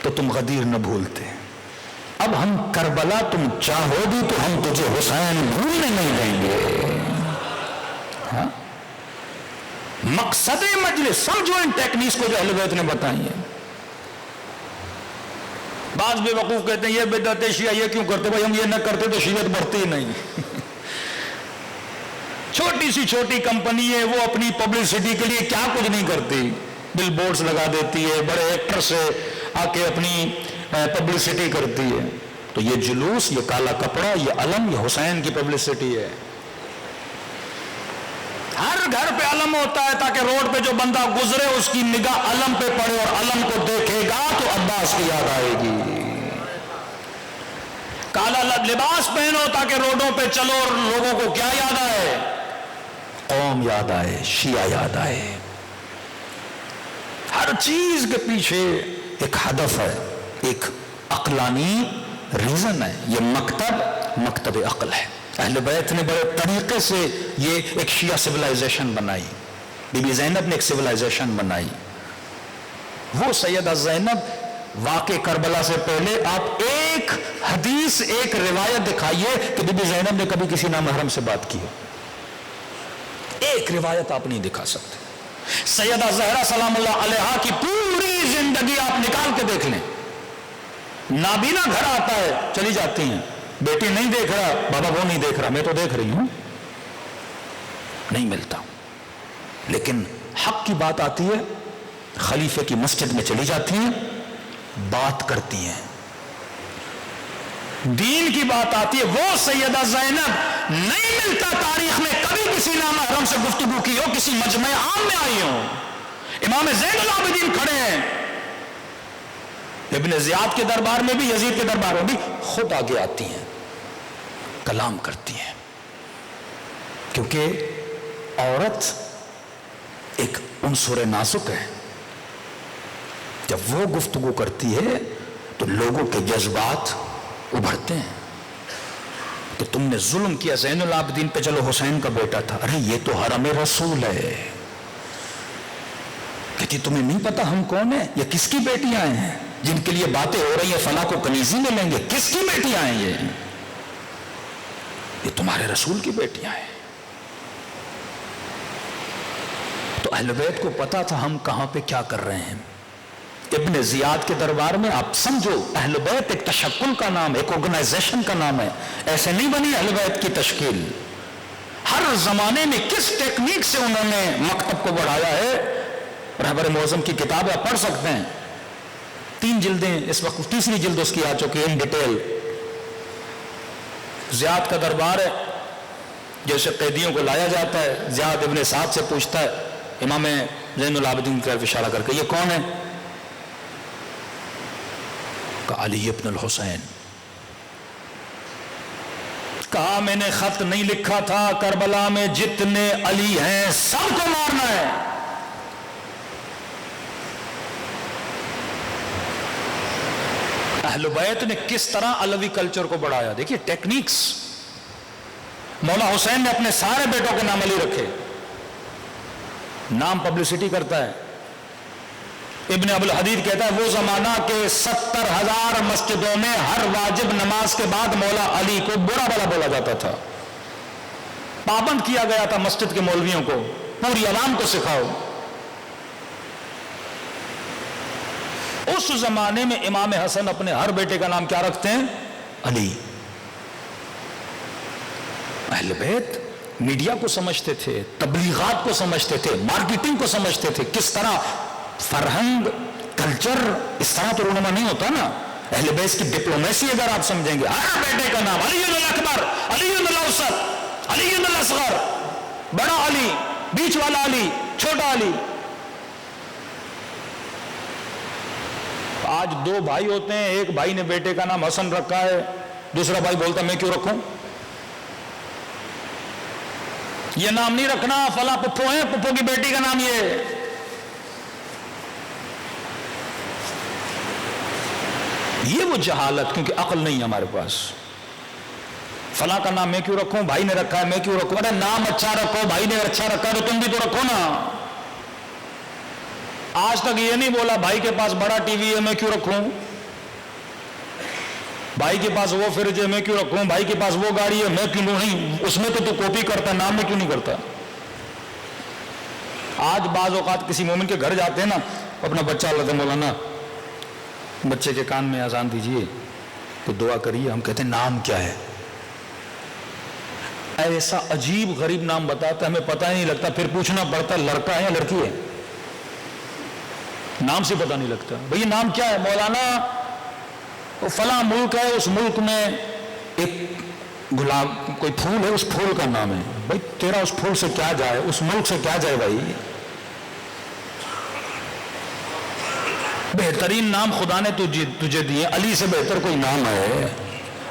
تو تم غدیر نہ بھولتے. اب ہم کربلا تم چاہو بھی تو ہم تجھے حسین بھولنے نہیں دیں گے. ہاں, مقصد مجلس سمجھو ان ٹیکنیکس کو جو اہل بیت نے بتائی ہیں. بعض بے وقوف کہتے ہیں یہ بدعت شیعہ یہ کیوں کرتے, بھائی ہم یہ نہ کرتے تو شیعت بڑھتی ہی نہیں. چھوٹی سی چھوٹی کمپنی ہے, وہ اپنی پبلسٹی کے لیے کیا کچھ نہیں کرتی, بل بورڈز لگا دیتی ہے, بڑے ایکٹر سے آ کے اپنی پبلسٹی کرتی ہے. تو یہ جلوس, یہ کالا کپڑا, یہ علم, یہ حسین کی پبلسٹی ہے. ہر گھر پہ علم ہوتا ہے تاکہ روڈ پہ جو بندہ گزرے اس کی نگاہ علم پہ پڑے اور علم کو دیکھے گا تو عباس کی یاد آئے گی. کالا لباس پہنو تاکہ روڈوں پہ چلو اور لوگوں کو کیا یاد آئے, قوم یاد آئے, شیعہ یاد آئے. ہر چیز کے پیچھے ایک ہدف ہے, ایک عقلانی ریزن ہے. یہ مکتب عقل ہے. اہل بیت نے بڑے طریقے سے یہ ایک شیعہ سیولائزیشن بنائی. بی بی زینب نے ایک سیولائزیشن بنائی. وہ سیدہ زینب واقع کربلا سے پہلے آپ ایک حدیث, ایک روایت دکھائیے کہ بی بی زینب نے کبھی کسی نامحرم سے بات کی. ایک روایت آپ نہیں دکھا سکتے. سیدہ زہرا سلام اللہ علیہا کی پوری زندگی آپ نکال کے دیکھ لیں. نابینا گھر آتا ہے, چلی جاتی ہیں, بیٹی نہیں دیکھ رہا, بابا وہ نہیں دیکھ رہا, میں تو دیکھ رہی ہوں, نہیں ملتا. لیکن حق کی بات آتی ہے, خلیفے کی مسجد میں چلی جاتی ہیں, بات کرتی ہیں, دین کی بات آتی ہے. وہ سیدہ زینب نہیں ملتا تاریخ میں کبھی کسی نامحرم سے گفتگو کی ہو, کسی مجمع عام میں آئی ہو. امام زین العابدین کھڑے ہیں, ابن زیاد کے دربار میں بھی, یزید کے دربار میں بھی, خود آگے آتی ہیں, کلام کرتی ہیں، کیونکہ عورت ایک عنصر نازک ہے. جب وہ گفتگو کرتی ہے تو لوگوں کے جذبات ابھرتے ہیں. کہ تم نے ظلم کیا زین العابدین پہ، چلو حسین کا بیٹا تھا، ارے یہ تو حرم رسول ہے. کہتی تمہیں نہیں پتا ہم کون ہیں؟ یہ کس کی بیٹیاں ہیں جن کے لیے باتیں ہو رہی ہیں فلاں کو کنیزی میں لیں گے؟ کس کی بیٹیاں ہیں یہ تمہارے رسول کی بیٹیاں ہیں. تو اہل بیت کو پتا تھا ہم کہاں پہ کیا کر رہے ہیں. ابن زیاد کے دربار میں آپ سمجھو اہل بیت ایک تشکل کا نام، ایک آرگنائزیشن کا نام ہے. ایسے نہیں بنی اہل بیت کی تشکیل. ہر زمانے میں کس ٹیکنیک سے انہوں نے مکتب کو بڑھایا ہے. رہبر معظم کی کتاب آپ پڑھ سکتے ہیں، 3 جلدیں، اس وقت تیسری جلد اس کی آ چکی ہے ان ڈیٹیل. زیاد کا دربار ہے، جیسے قیدیوں کو لایا جاتا ہے، زیاد ابن سعد سے پوچھتا ہے امام زین العابدین کی طرف اشارہ کر کے، یہ کون ہے؟ کہا علی ابن الحسین. کہا میں نے خط نہیں لکھا تھا کربلا میں جتنے علی ہیں سب کو مارنا ہے. اہل بیت نے کس طرح علوی کلچر کو بڑھایا، دیکھیے ٹیکنیکس. مولا حسین نے اپنے سارے بیٹوں کے نام علی رکھے، نام پبلسٹی کرتا ہے. ابن ابو الحدید کہتا ہے وہ زمانہ کے 70,000 مسجدوں میں ہر واجب نماز کے بعد مولا علی کو برا بھلا بولا جاتا تھا. پابند کیا گیا تھا مسجد کے مولویوں کو، پوری عوام کو سکھاؤ. اس زمانے میں امام حسن اپنے ہر بیٹے کا نام کیا رکھتے ہیں؟ علی. اہل بیت میڈیا کو سمجھتے تھے، تبلیغات کو سمجھتے تھے، مارکیٹنگ کو سمجھتے تھے. کس طرح فرہنگ، کلچر، اس طرح تو رونما نہیں ہوتا نا. اہل بیت کی ڈپلومیسی اگر آپ سمجھیں گے، ہر بیٹے کا نام علی الاکبر، علی الاوسط، علی الاصغر، بڑا علی، بیچ والا علی، چھوٹا علی. آج 2 بھائی ہوتے ہیں، ایک بھائی نے بیٹے کا نام حسن رکھا ہے، دوسرا بھائی بولتا میں کیوں رکھوں؟ یہ نام نہیں رکھنا، فلاں پپھو ہے، پپھو کی بیٹی کا نام یہ وہ جہالت، کیونکہ عقل نہیں ہے ہمارے پاس. فلاں کا نام میں کیوں رکھوں؟ بھائی نے رکھا ہے میں کیوں رکھوں؟ ارے نام اچھا رکھو، بھائی نے اچھا رکھا ہے تو تم بھی تو رکھو نا. آج تک یہ نہیں بولا بھائی کے پاس بڑا ٹی وی ہے میں کیوں رکھوں، بھائی کے پاس وہ فریج ہے میں کیوں رکھوں، بھائی کے پاس وہ گاڑی ہے میں کیوں نہیں، اس میں تو کاپی کرتا، نام میں کیوں نہیں کرتا. آج بعض اوقات کسی مومن کے گھر جاتے ہیں نا، اپنا بچہ اللہ مولانا بچے کے کان میں اذان دیجئے تو دعا کریے، ہم کہتے ہیں نام کیا ہے؟ ایسا عجیب غریب نام بتاتا ہے، ہمیں پتہ ہی نہیں لگتا، پھر پوچھنا پڑتا لڑکا ہے یا لڑکی ہے، نام سے پتہ نہیں لگتا. بھئی نام کیا ہے؟ مولانا فلاں ملک ہے، اس ملک میں ایک گلاب کوئی پھول ہے، اس پھول کا نام ہے. بھئی تیرا اس پھول سے کیا جائے، اس ملک سے کیا جائے بھائی. بہترین نام خدا نے تجھے دیے، علی سے بہتر کوئی نام ہے،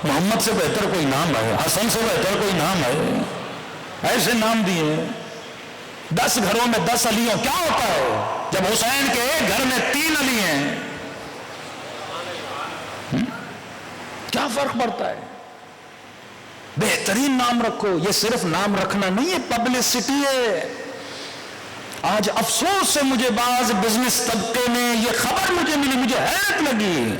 محمد سے بہتر کوئی نام ہے، حسن سے بہتر کوئی نام ہے. ایسے نام دیے. 10 گھروں میں 10 علی ہوں، کیا ہوتا ہے جب حسین کے ایک گھر میں 3 علی ہیں؟ کیا فرق پڑتا ہے؟ بہترین نام رکھو. یہ صرف نام رکھنا نہیں ہے، پبلسٹی ہے. آج افسوس سے مجھے بعض بزنس طبقے میں یہ خبر مجھے ملی، مجھے حیرت لگی.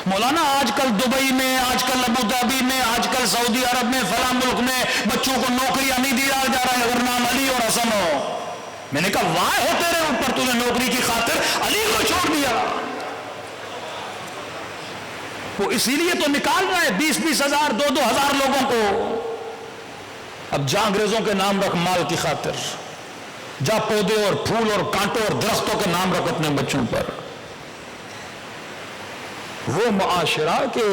مولانا آج کل دبئی میں، آج کل ابو ظبی میں، آج کل سعودی عرب میں، فلاں ملک میں بچوں کو نوکریاں نہیں دیا جا رہا ہے اگر نام علی اور حسن ہو. میں نے کہا واہ ہے تیرے اوپر، تو نے نوکری کی خاطر علی کو چھوڑ دیا. وہ اسی لیے تو نکال رہا ہے 20-20 ہزار 2-2 ہزار لوگوں کو. اب جا انگریزوں کے نام رکھ مال کی خاطر، جا پودے اور پھول اور کانٹوں اور درختوں کے نام رکھ اپنے بچوں پر. وہ معاشرہ کہ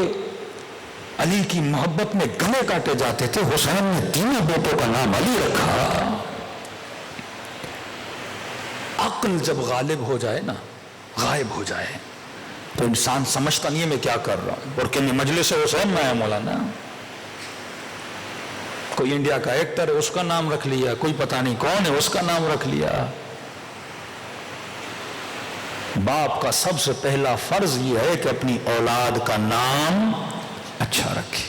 علی کی محبت میں گلے کاٹے جاتے تھے، حسین نے 3 بیٹوں کا نام علی رکھا. عقل جب غالب ہو جائے نا، غائب ہو جائے تو انسان سمجھتا نہیں ہے میں کیا کر رہا ہوں. اور کہ مجلس حسین میں ہے مولانا، کوئی انڈیا کا ایکٹر ہے اس کا نام رکھ لیا، کوئی پتہ نہیں کون ہے اس کا نام رکھ لیا. باپ کا سب سے پہلا فرض یہ ہے کہ اپنی اولاد کا نام اچھا رکھے،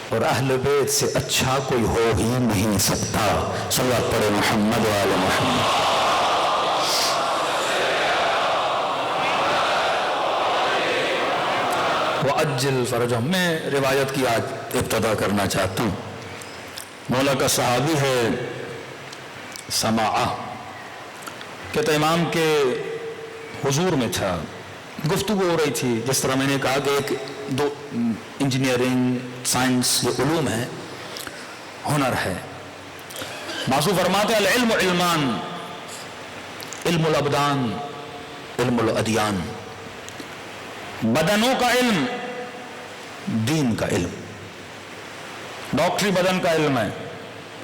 اور اہل بیت سے اچھا کوئی ہو ہی نہیں سکتا. صلوات پڑھے محمد و آل محمد. وَأَجِّلْ فَرَجَهُمْ. میں روایت کی آج ابتدا کرنا چاہتا ہوں. مولا کا صحابی ہے سماعہ، کہتا امام کے حضور میں تھا، گفتگو ہو رہی تھی. جس طرح میں نے کہا کہ ایک دو انجینئرنگ، سائنس، یہ علوم ہے، ہنر ہے. معصوم فرماتے ہیں العلم علمان، علم الابدان، علم الادیان. بدنوں کا علم، دین کا علم. ڈاکٹری بدن کا علم ہے،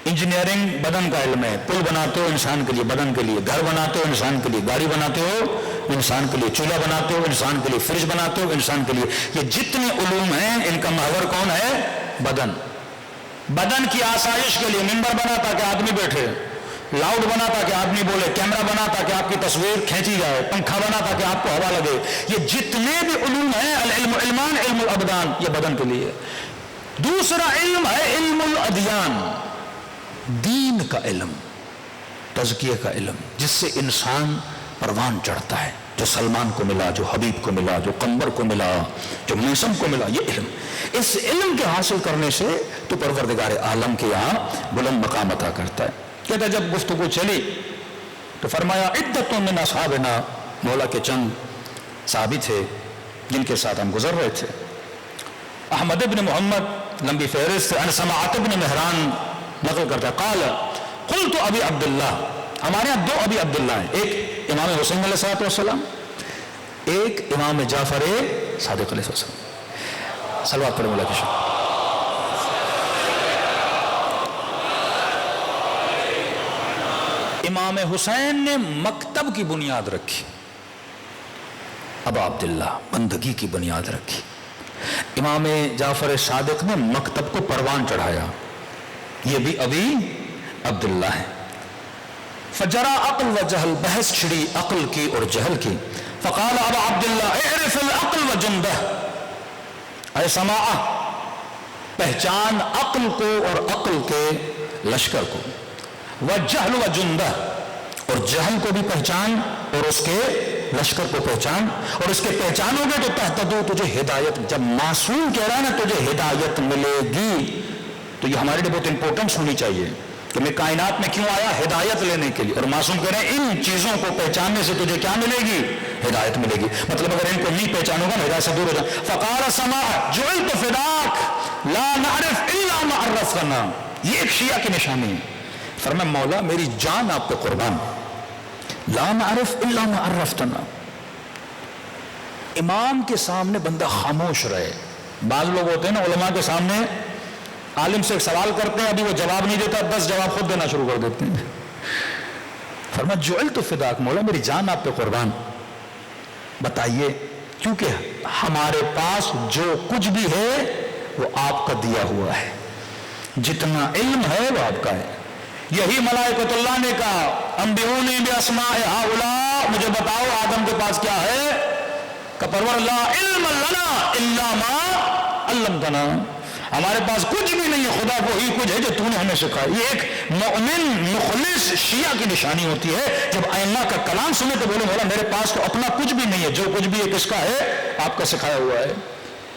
انجینئرنگ بدن کا علم ہے. پل بناتے ہو انسان کے لیے، بدن کے لیے. گھر بناتے ہو انسان کے لیے. گاڑی بناتے ہو انسان کے لیے. چولہا بناتے ہو انسان کے لیے. فریج بناتے ہو انسان کے لیے. یہ جتنے علوم ہیں ان کا محور کون ہے؟ بدن. بدن کی آسائش کے لیے ممبر بنا تاکہ آدمی بیٹھے، لاؤڈ بنا تاکہ آدمی بولے، کیمرہ بنا تاکہ آپ کی تصویر کھینچی جائے، پنکھا بنا تاکہ آپ کو ہوا لگے. یہ جتنے بھی علوم ہیں، العلم علمان، علم الابدان، یہ بدن کے لیے. دوسرا علم ہے علم الادیان، دین کا علم، تزکیہ کا علم، جس سے انسان پروان چڑھتا ہے. جو سلمان کو ملا، جو حبیب کو ملا، جو قمر کو ملا، جو میسم کو ملا، یہ علم. اس علم کے حاصل کرنے سے تو پروردگار عالم کے یہاں بلند مقام عطا کرتا ہے. کہتا جب گفتگو چلی تو فرمایا عدت من اصحابنا، مولا کے چند صحابی تھے جن کے ساتھ ہم گزر رہے تھے. احمد ابن محمد لمبی فہرست عن سماعۃ ابن مہران نقل کرتا ہے قال قلت ابی عبداللہ. ہمارے یہاں دو ابی عبداللہ ہیں، ایک امام حسین علیہ السلام، ایک امام جعفر صادق علیہ السلام. صلوات پڑھیں مولا کی شکر. امام حسین نے مکتب کی بنیاد رکھی، ابا عبداللہ بندگی کی بنیاد رکھی. امام جعفر صادق نے مکتب کو پروان چڑھایا، یہ بھی ابی عبداللہ ہے. فجرا عقل و جہل، بحث چھڑی عقل کی اور جہل کی. فقال ابا عبداللہ اعرف العقل و جندہ، اے سماعہ پہچان عقل کو اور عقل کے لشکر کو. وجہل و جندہ، اور جہل کو بھی پہچان اور اس کے لشکر کو پہچان. اور اس کے پہچانو گے تو تہتدو، تجھے ہدایت. جب معصوم کہہ رہا ہے نا تجھے ہدایت ملے گی، تو یہ ہمارے لیے بہت امپورٹنس ہونی چاہیے کہ میں کائنات میں کیوں آیا؟ ہدایت لینے کے لیے. اور معصوم کہہ رہے ہیں ان چیزوں کو پہچاننے سے تجھے کیا ملے گی؟ ہدایت ملے گی. مطلب اگر ان کو نہیں پہچانو گا نا ہدایت سے دور ہو جائے. فقال سماع جعلت فداک لا نعرف الا ما عرفتنا. یہ ایک شیعہ کی نشانی ہے. فرمایا مولا میری جان آپ پہ قربان، لا نعرف الا ما عرفتنا. امام کے سامنے بندہ خاموش رہے. بعض لوگ ہوتے ہیں نا علماء کے سامنے عالم سے ایک سوال کرتے ہیں، ابھی وہ جواب نہیں دیتا، 10 جواب خود دینا شروع کر دیتے ہیں. فرمایا جعلت فداک، مولا میری جان آپ پہ قربان، بتائیے، کیونکہ ہمارے پاس جو کچھ بھی ہے وہ آپ کا دیا ہوا ہے، جتنا علم ہے وہ آپ کا ہے. یہی ملائکۃ اللہ نے کہا انبئونی باسماء ہؤلاء، مجھے بتاؤ آدم کے پاس کیا ہے؟ کہ پرور لا علم لنا الا ما علمتنا، ہمارے پاس کچھ بھی نہیں ہے، خدا وہی کچھ ہے جو تو نے ہمیں سکھایا. یہ ایک مومن مخلص شیعہ کی نشانی ہوتی ہے. جب ائمہ کا کلام سنے تو بولے مولا میرے پاس تو اپنا کچھ بھی نہیں ہے، جو کچھ بھی ہے کس کا ہے؟ آپ کا سکھایا ہوا ہے.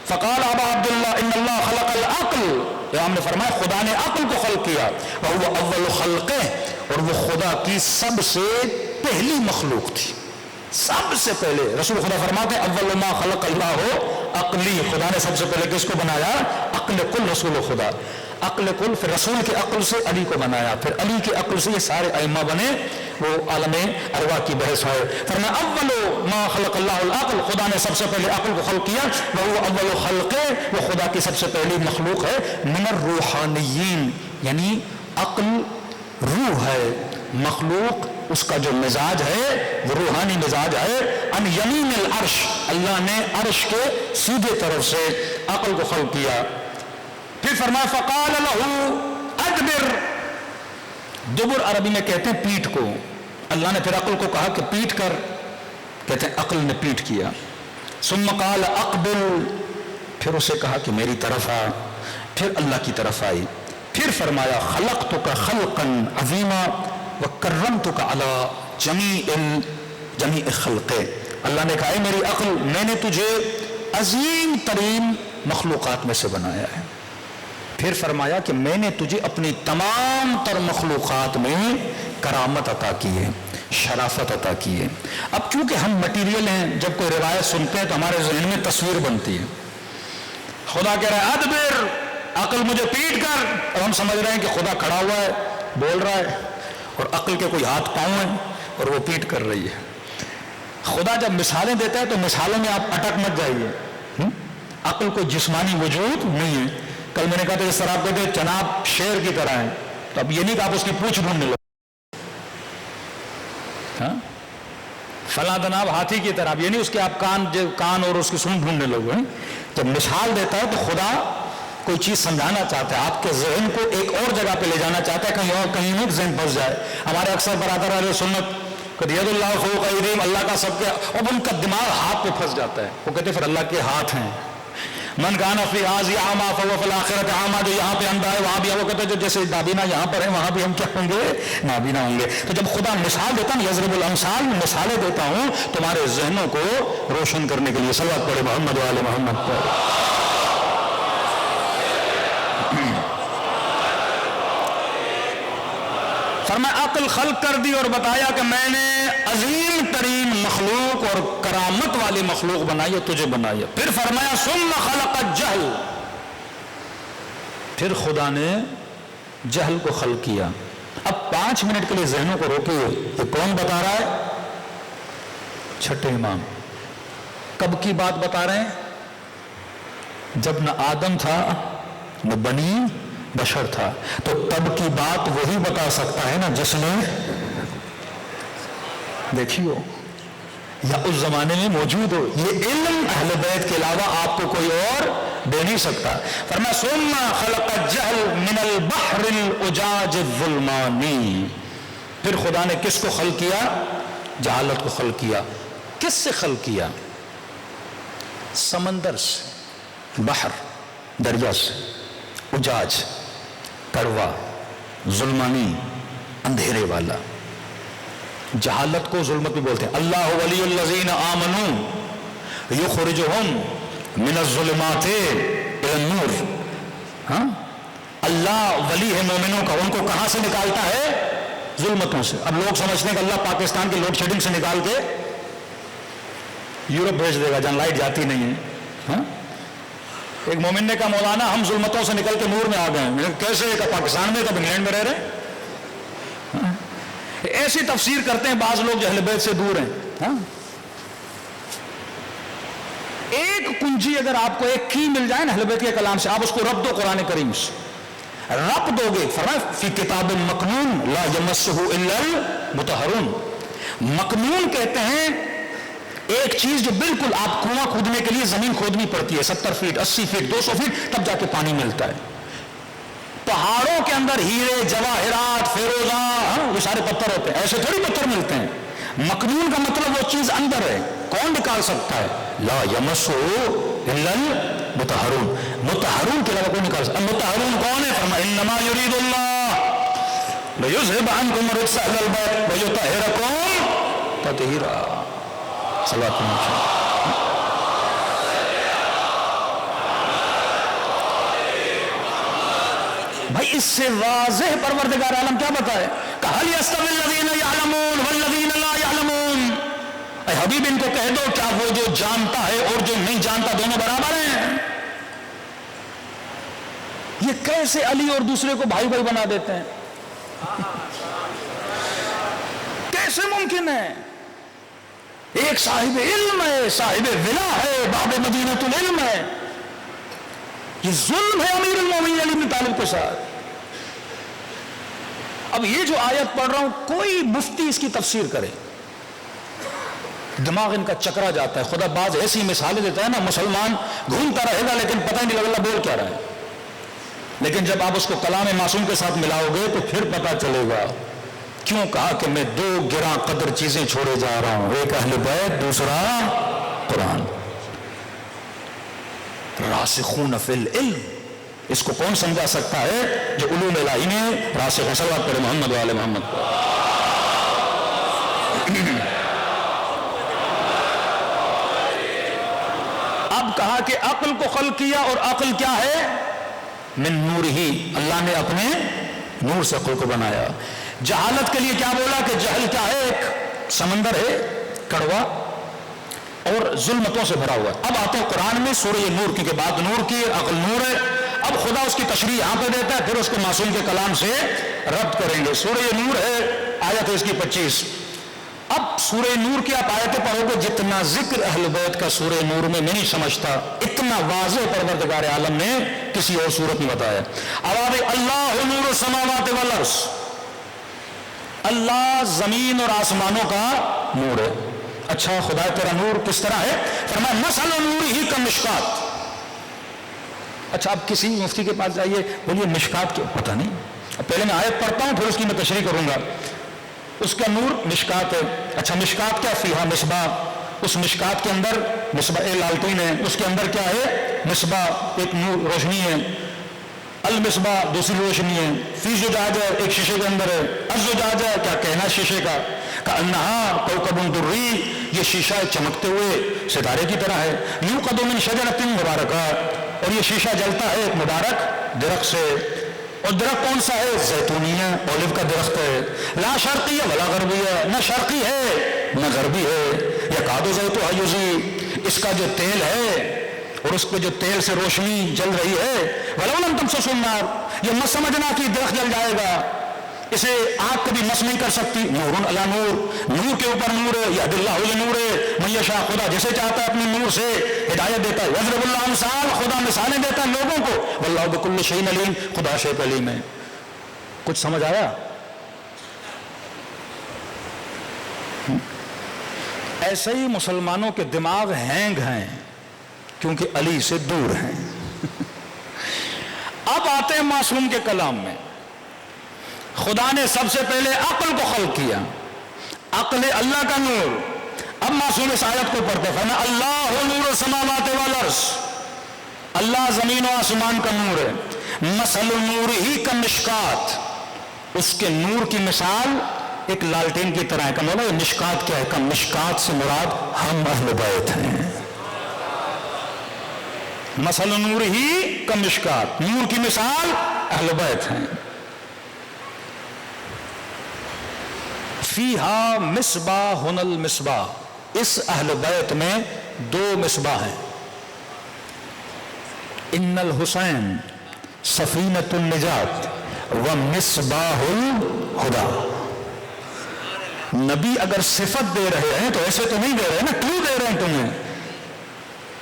فقال ابا عبداللہ ان اللہ خلق العقل، امام نے فرمایا خدا نے عقل کو خلق کیا. وهو اول خلقہ، اور وہ خدا کی سب سے پہلی مخلوق تھی، سب سے پہلے. رسول خدا فرماتے ہیں اول ما خلق اللہ عقلی، خدا نے سب سے پہلے کس کو بنایا؟ عقل کل. رسول خدا عقل کل، پھر رسول کے عقل سے علی کو بنایا، پھر علی کے عقل سے یہ سارے ائمہ بنے. وہ عالم ارواح کی بحث ہے. فرمایا اول ما خلق اللہ العقل، خدا نے سب سے پہلے عقل کو خلق کیا. وہ اول خلقہ، وہ خدا کی سب سے پہلی مخلوق ہے. من الروحانیین، یعنی عقل روح ہے، مخلوق اس کا جو مزاج ہے وہ روحانی مزاج ہے. ان یمین العرش، اللہ نے عرش کے سیدھے طرف سے عقل کو خلق کیا. پھر فرمایا فقال له ادبر. دبر عربی میں کہتے ہیں پیٹھ کو. اللہ نے پھر عقل کو کہا کہ پیٹھ کر، کہتے ہیں عقل نے پیٹھ کیا. ثم قال اقبل، پھر اسے کہا کہ میری طرف آ. پھر اللہ کی طرف آئی. پھر فرمایا خلقتک خلقا عظیما وکرمتک علی جمیع خلق. اللہ نے کہا اے میری عقل، میں نے تجھے عظیم ترین مخلوقات میں سے بنایا ہے. پھر فرمایا کہ میں نے تجھے اپنی تمام تر مخلوقات میں کرامت عطا کی ہے، شرافت عطا کی ہے. اب چونکہ ہم مٹیریل ہیں، جب کوئی روایت سنتے ہیں تو ہمارے ذہن میں تصویر بنتی ہے. خدا کہہ رہا ہے ادبر، عقل مجھے پیٹ کر، اور ہم سمجھ رہے ہیں کہ خدا کھڑا ہوا ہے بول رہا ہے اور عقل کے کوئی ہاتھ پاؤں ہیں اور وہ پیٹ کر رہی ہے. خدا جب مثالیں دیتا ہے تو مثالوں میں آپ اٹک مت جائیے. عقل کوئی جسمانی وجود نہیں ہے. کل میں نے کہا تھا اس طرح آپ کہتے ہیں جناب شیر کی طرح ہیں، تو اب یہ نہیں کہ آپ اس کی پوچھ ڈھونڈنے لو. فلاں جناب ہاتھی کی طرح، اب یہ نہیں اس کے آپ کان اور اس کی سن ڈھونڈنے لوگ ہیں. جب مثال دیتا ہے تو خدا کوئی چیز سمجھانا چاہتا ہے، آپ کے ذہن کو ایک اور جگہ پہ لے جانا چاہتا ہے، کہیں اور کہیں نہیں ذہن پھنس جائے. ہمارے اکثر برادر اہل سنت کہ ید اللہ فوق ایدیہم، اللہ کا سب کے، اب ان کا دماغ ہاتھ پہ پھنس جاتا ہے. وہ کہتے ہیں پھر اللہ کے ہاتھ ہیں. من کان فی ھذہ اعمی فہو فی الآخرۃ اعمی، جو یہاں پہ اندھا ہے وہاں بھی ہے. وہ کہتے ہیں جو جیسے نابینا یہاں پر ہے وہاں بھی ہم کیا ہوں گے؟ نابینا ہوں گے. تو جب خدا مثال دیتا ہے، یضرب الامثال، مثالیں دیتا ہوں تمہارے ذہنوں کو روشن کرنے کے لیے. صلوات پڑھے محمد و آل محمد پر. فرمایا عقل خلق کر دی اور بتایا کہ میں نے عظیم ترین مخلوق اور کرامت والی مخلوق بنائی ہے، تجھے بنائی ہے. پھر فرمایا ثم خلق الجہل، پھر خدا نے جہل کو خلق کیا. اب 5 منٹ کے لیے ذہنوں کو روکے. یہ کون بتا رہا ہے؟ چھٹے امام. کب کی بات بتا رہے ہیں؟ جب نہ آدم تھا نہ بنی بشر تھا. تو تب کی بات وہی بتا سکتا ہے نا جس نے دیکھی ہو یا اس زمانے میں موجود ہو. یہ علم اہل بیت کے علاوہ آپ کو کوئی اور دے نہیں سکتا. فرمایا ثم خلق الجہل من البحر الأجاج الظلمانی. پھر خدا نے کس کو خلق کیا؟ جہالت کو خلق کیا. کس سے خلق کیا؟ سمندر سے، بحر دریا سے. اجاج کڑوا، ظلمانی اندھیرے والا. جہالت کو ظلمت بھی بولتے ہیں. اللہ ولی الذین آمنوا یخرجہم من الظلمات الی النور. اللہ ولی ہے مومنوں کا، ان کو کہاں سے نکالتا ہے؟ ظلمتوں سے. اب لوگ سمجھتے ہیں کہ اللہ پاکستان کی لوڈ شیڈنگ سے نکال کے یورپ بھیج دے گا جہاں لائٹ جاتی نہیں ہے. ایک مومن نے کہا مولانا ہم ظلمتوں سے نکل کے نور میں آ گئے ہیں. کیسے؟ کہ پاکستان میں، کب انگلینڈ میں رہ رہے ہیں. ایسی تفسیر کرتے ہیں بعض لوگ جو اہل بیت سے دور ہیں. ایک کنجی اگر آپ کو ایک کی مل جائے نا اہل بیت کے کلام سے، آپ اس کو رب دو قرآن کریم سے، رب دو گے. فرمایا فی کتاب مکنون لا یمسہ الا المطہرون. مکنون کہتے ہیں ایک چیز جو بالکل آپ کنواں کھودنے کے لیے زمین کھودنی پڑتی ہے 70 فیٹ 80 فیٹ 200 فیٹ تب جا کے پانی ملتا ہے. پہاڑوں کے اندر ہیرے جواہرات فیروزہ وہ سارے پتھر ہوتے ہیں، ایسے تھوڑی پتھر ملتے ہیں. مکنون کا مطلب وہ چیز اندر ہے، کون نکال سکتا ہے؟ لا یمسہ الا المطہرون. مطہرون کے علاوہ کون نکال سکتا؟ مطہرون کون ہے؟ فرمایا انما یرید اللہ لیذھب عنکم الرجس اہل البیت ویطہرکم تطہیرا. صلوات بھائی اس سے واضح پروردگار عالم کیا بتائے کہ هل يستوي الذين يعلمون والذين لا يعلمون. اے حبیب ان کو کہہ دو کیا وہ جو جانتا ہے اور جو نہیں جانتا دونوں برابر ہیں؟ یہ کیسے علی اور دوسرے کو بھائی بھائی بنا دیتے ہیں؟ کیسے ممکن ہے؟ ایک صاحب علم ہے، صاحب ولا ہے، باب مدینۃ العلم ہے. یہ ظلم ہے امیر المومنین علی بن طالب کے ساتھ. اب یہ جو آیت پڑھ رہا ہوں کوئی مفتی اس کی تفسیر کرے دماغ ان کا چکرا جاتا ہے. خدا بعض ایسی مثالیں دیتا ہے نا مسلمان گھومتا رہے گا لیکن پتہ ہی نہیں لگے گا بول کیا رہا ہے. لیکن جب آپ اس کو کلام معصوم کے ساتھ ملاؤ گے تو پھر پتہ چلے گا کیوں کہا کہ میں دو گراں قدر چیزیں چھوڑے جا رہا ہوں, ایک اہل بیت دوسرا قرآن. راسخون فی العلم, اس کو کون سمجھا سکتا ہے جو علوم الہی میں راسخ. صلوات پڑھے محمد و آل محمد. اب کہا کہ عقل کو خلق کیا, اور عقل کیا ہے؟ من نور ہی, اللہ نے اپنے نور سے عقل کو بنایا. جہالت کے لیے کیا بولا کہ جہل کیا ہے؟ ایک سمندر ہے کڑوا اور ظلمتوں سے بھرا ہوا ہے. اب آتے ہیں قرآن میں سورہ نور, کیونکہ بات نور کی, عقل نور ہے. اب خدا اس کی تشریح یہاں پہ دیتا ہے, پھر اس کو معصوم کے کلام سے رد کریں گے. سورہ نور ہے, آیت ہے اس کی 25. اب سورہ نور کی آپ آیتیں پڑھو گے, جتنا ذکر اہل بیت کا سورہ نور میں نہیں سمجھتا اتنا واضح پروردگار عالم نے کسی اور صورت میں بتایا. اب آگے اللہ نور السماوات والارض, اللہ زمین اور آسمانوں کا نور ہے. اچھا خدا تیرا نور کس طرح ہے؟ فرمایا مثل نور ہی کا مشکات. اچھا اب کسی مفتی کے پاس جائیے, بولیے مشکات کیا, پتہ نہیں. اب پہلے میں آیت پڑھتا ہوں پھر اس کی میں تشریح کروں گا. اس کا نور مشکات ہے. اچھا مشکات کیا؟ فیہا مصباح, اس مشکات کے اندر مصباح لالٹین ہے, اس کے اندر کیا ہے؟ مصباح, ایک نور روشنی ہے. المصباح دوسری روشنی ہے. فی زجاجہ, ایک شیشے کے اندر ہے. الزجاجہ کیا کہنا شیشے کا, کأنہا کوکب دری, یہ شیشہ چمکتے ہوئے ستارے کی طرح ہے. یوقد من شجرۃ مبارکہ, اور یہ شیشہ جلتا ہے ایک مبارک درخت سے. اور درخت کون سا ہے؟ زیتونیہ, اولیو کا درخت ہے. لا شرقیہ ولا غربیہ, نہ شرقی ہے نہ غربی ہے. یکاد زیتها یضیء, اس کا جو تیل ہے اور اس پہ جو تیل سے روشنی جل رہی ہے. ولو لم تمسسہ النار, یہ مت سمجھنا کہ درخت جل جائے گا, اسے آگ کبھی مس نہیں کر سکتی. نور علی نور, نور کے اوپر نور ہے. یہد اللہ لنور, من یشاء, خدا جسے چاہتا ہے اپنے نور سے ہدایت دیتا ہے. یضرب اللہ امثال, خدا مثالیں دیتا ہے لوگوں کو. واللہ بکل شیء علیم, خدا شیء علیم ہے. کچھ سمجھ آیا؟ ایسے ہی مسلمانوں کے دماغ ہینگ ہیں کیونکہ علی سے دور ہیں. اب آتے ہیں معصوم کے کلام میں. خدا نے سب سے پہلے عقل کو خلق کیا, عقل اللہ کا نور. اب معصوم اس آیت کو پڑھتے ہیں, اللہ نور السماوات والارض, اللہ زمین و آسمان کا نور ہے. مثل نور ہی کا مشکات, اس کے نور کی مثال ایک لالٹین کی طرح ہے. کہ مولا یہ مشکات کیا ہے؟ کہ مشکات سے مراد ہم اہل بیت ہیں. مثل نور ہی کا مشکات, نور کی مثال اہل بیت ہیں. فیہا مصباح المصباح, اس اہل بیت میں دو مصباح ہیں. ان الحسین سفینۃ النجات و مصباح الہدی. نبی اگر صفت دے رہے ہیں تو ایسے تو نہیں دے رہے نا, کیوں دے رہے ہیں تمہیں؟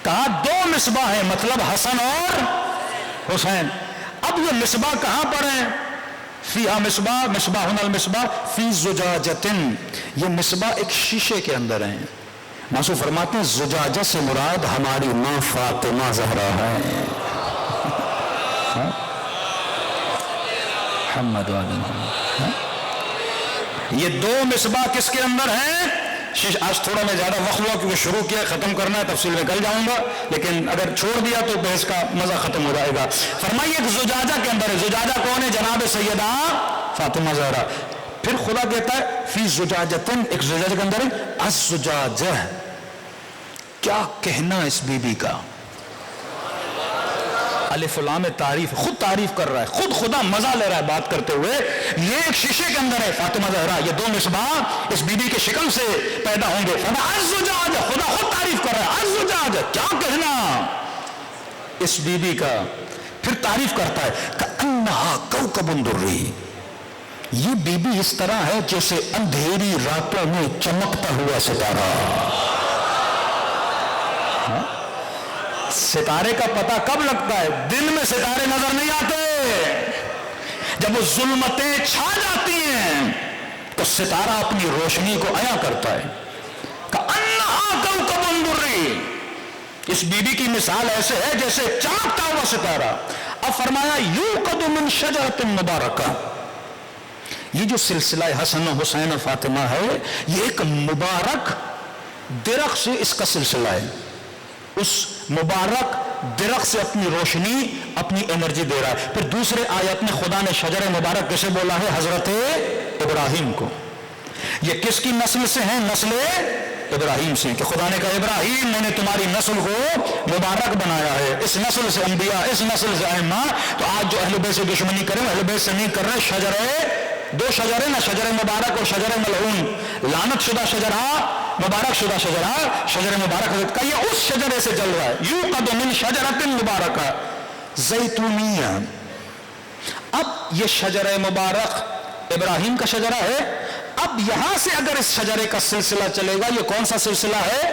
کہا دو مصباح ہیں, مطلب حسن اور حسین. اب یہ مصباح کہاں پر ہیں؟ فیہا مصباح, مصباح المصباح فی زجاجۃ, یہ مصباح ایک شیشے کے اندر ہیں. معصوم فرماتے ہیں زجاجہ سے مراد ہماری ماں فاطمہ زہرا ہے. محمد یہ دو مصباح کس کے اندر ہیں؟ آج تھوڑا میں زیادہ وقت ہوا کیونکہ شروع کیا, ختم کرنا ہے, تفصیل میں کل جاؤں گا, لیکن اگر چھوڑ دیا تو بحث کا مزہ ختم ہو جائے گا. فرمائیے ایک زجاجہ کے اندر ہے. زجاجہ کون ہے؟ جناب سیدہ فاطمہ زہرا. پھر خدا کہتا ہے فی زجاجتن, ایک زجاجہ کے اندر ہے. الزجاجہ, کیا کہنا اس بی بی کا. الف لام تعریف, خود تعریف کر رہا ہے, خود خدا مزہ لے رہا ہے بات کرتے ہوئے. یہ ایک شیشے کے اندر ہے فاطمہ زہرا, یہ دو مصباح اس بی بی کے شکل سے پیدا ہوں گے. الزجاجہ, خدا خود تعریف کر رہا ہے. الزجاجہ, کیا کہنا اس بی بی کا. پھر تعریف کرتا ہے کأنہا کوکب دری, یہ بی بی اس طرح ہے جیسے اندھیری راتوں میں چمکتا ہوا ستارہ. ستارے کا پتہ کب لگتا ہے؟ دن میں ستارے نظر نہیں آتے. جب وہ ظلمتیں چھا جاتی ہیں تو ستارہ اپنی روشنی کو عیاں کرتا ہے. کأنہا کوکب دری، اس بی بی کی مثال ایسے ہے جیسے چمکتا ہوا ستارہ. اب فرمایا یوقد من شجرۃ مبارکہ، یہ جو سلسلہ حسن و حسین و فاطمہ ہے یہ ایک مبارک درخت سے اس کا سلسلہ ہے. اس مبارک درخت سے اپنی روشنی اپنی انرجی دے رہا ہے. پھر دوسرے آیت میں خدا نے شجر مبارک کسے بولا ہے؟ حضرت ابراہیم کو. یہ کس کی نسل سے ہیں؟ نسل ابراہیم سے، کہ خدا نے کہا ابراہیم میں نے تمہاری نسل کو مبارک بنایا ہے، اس نسل سے انبیاء، اس نسل سے ائمہ. تو آج جو اہل بیت سے دشمنی کریں اہل بیت سے نہیں کر رہے. شجر، دو شجریں نا، شجر مبارک اور شجر ملعون، لعنت شدہ شجرہ، مبارک شدہ شجرہ. شجر مبارک حضرت کا یہ اس شجرے سے جل رہا ہے. یوقد من شجرۃ مبارکہ زیتونیہ. اب یہ شجر مبارک ابراہیم کا شجرہ ہے. اب یہاں سے اگر اس شجرے کا سلسلہ چلے گا، یہ کون سا سلسلہ ہے؟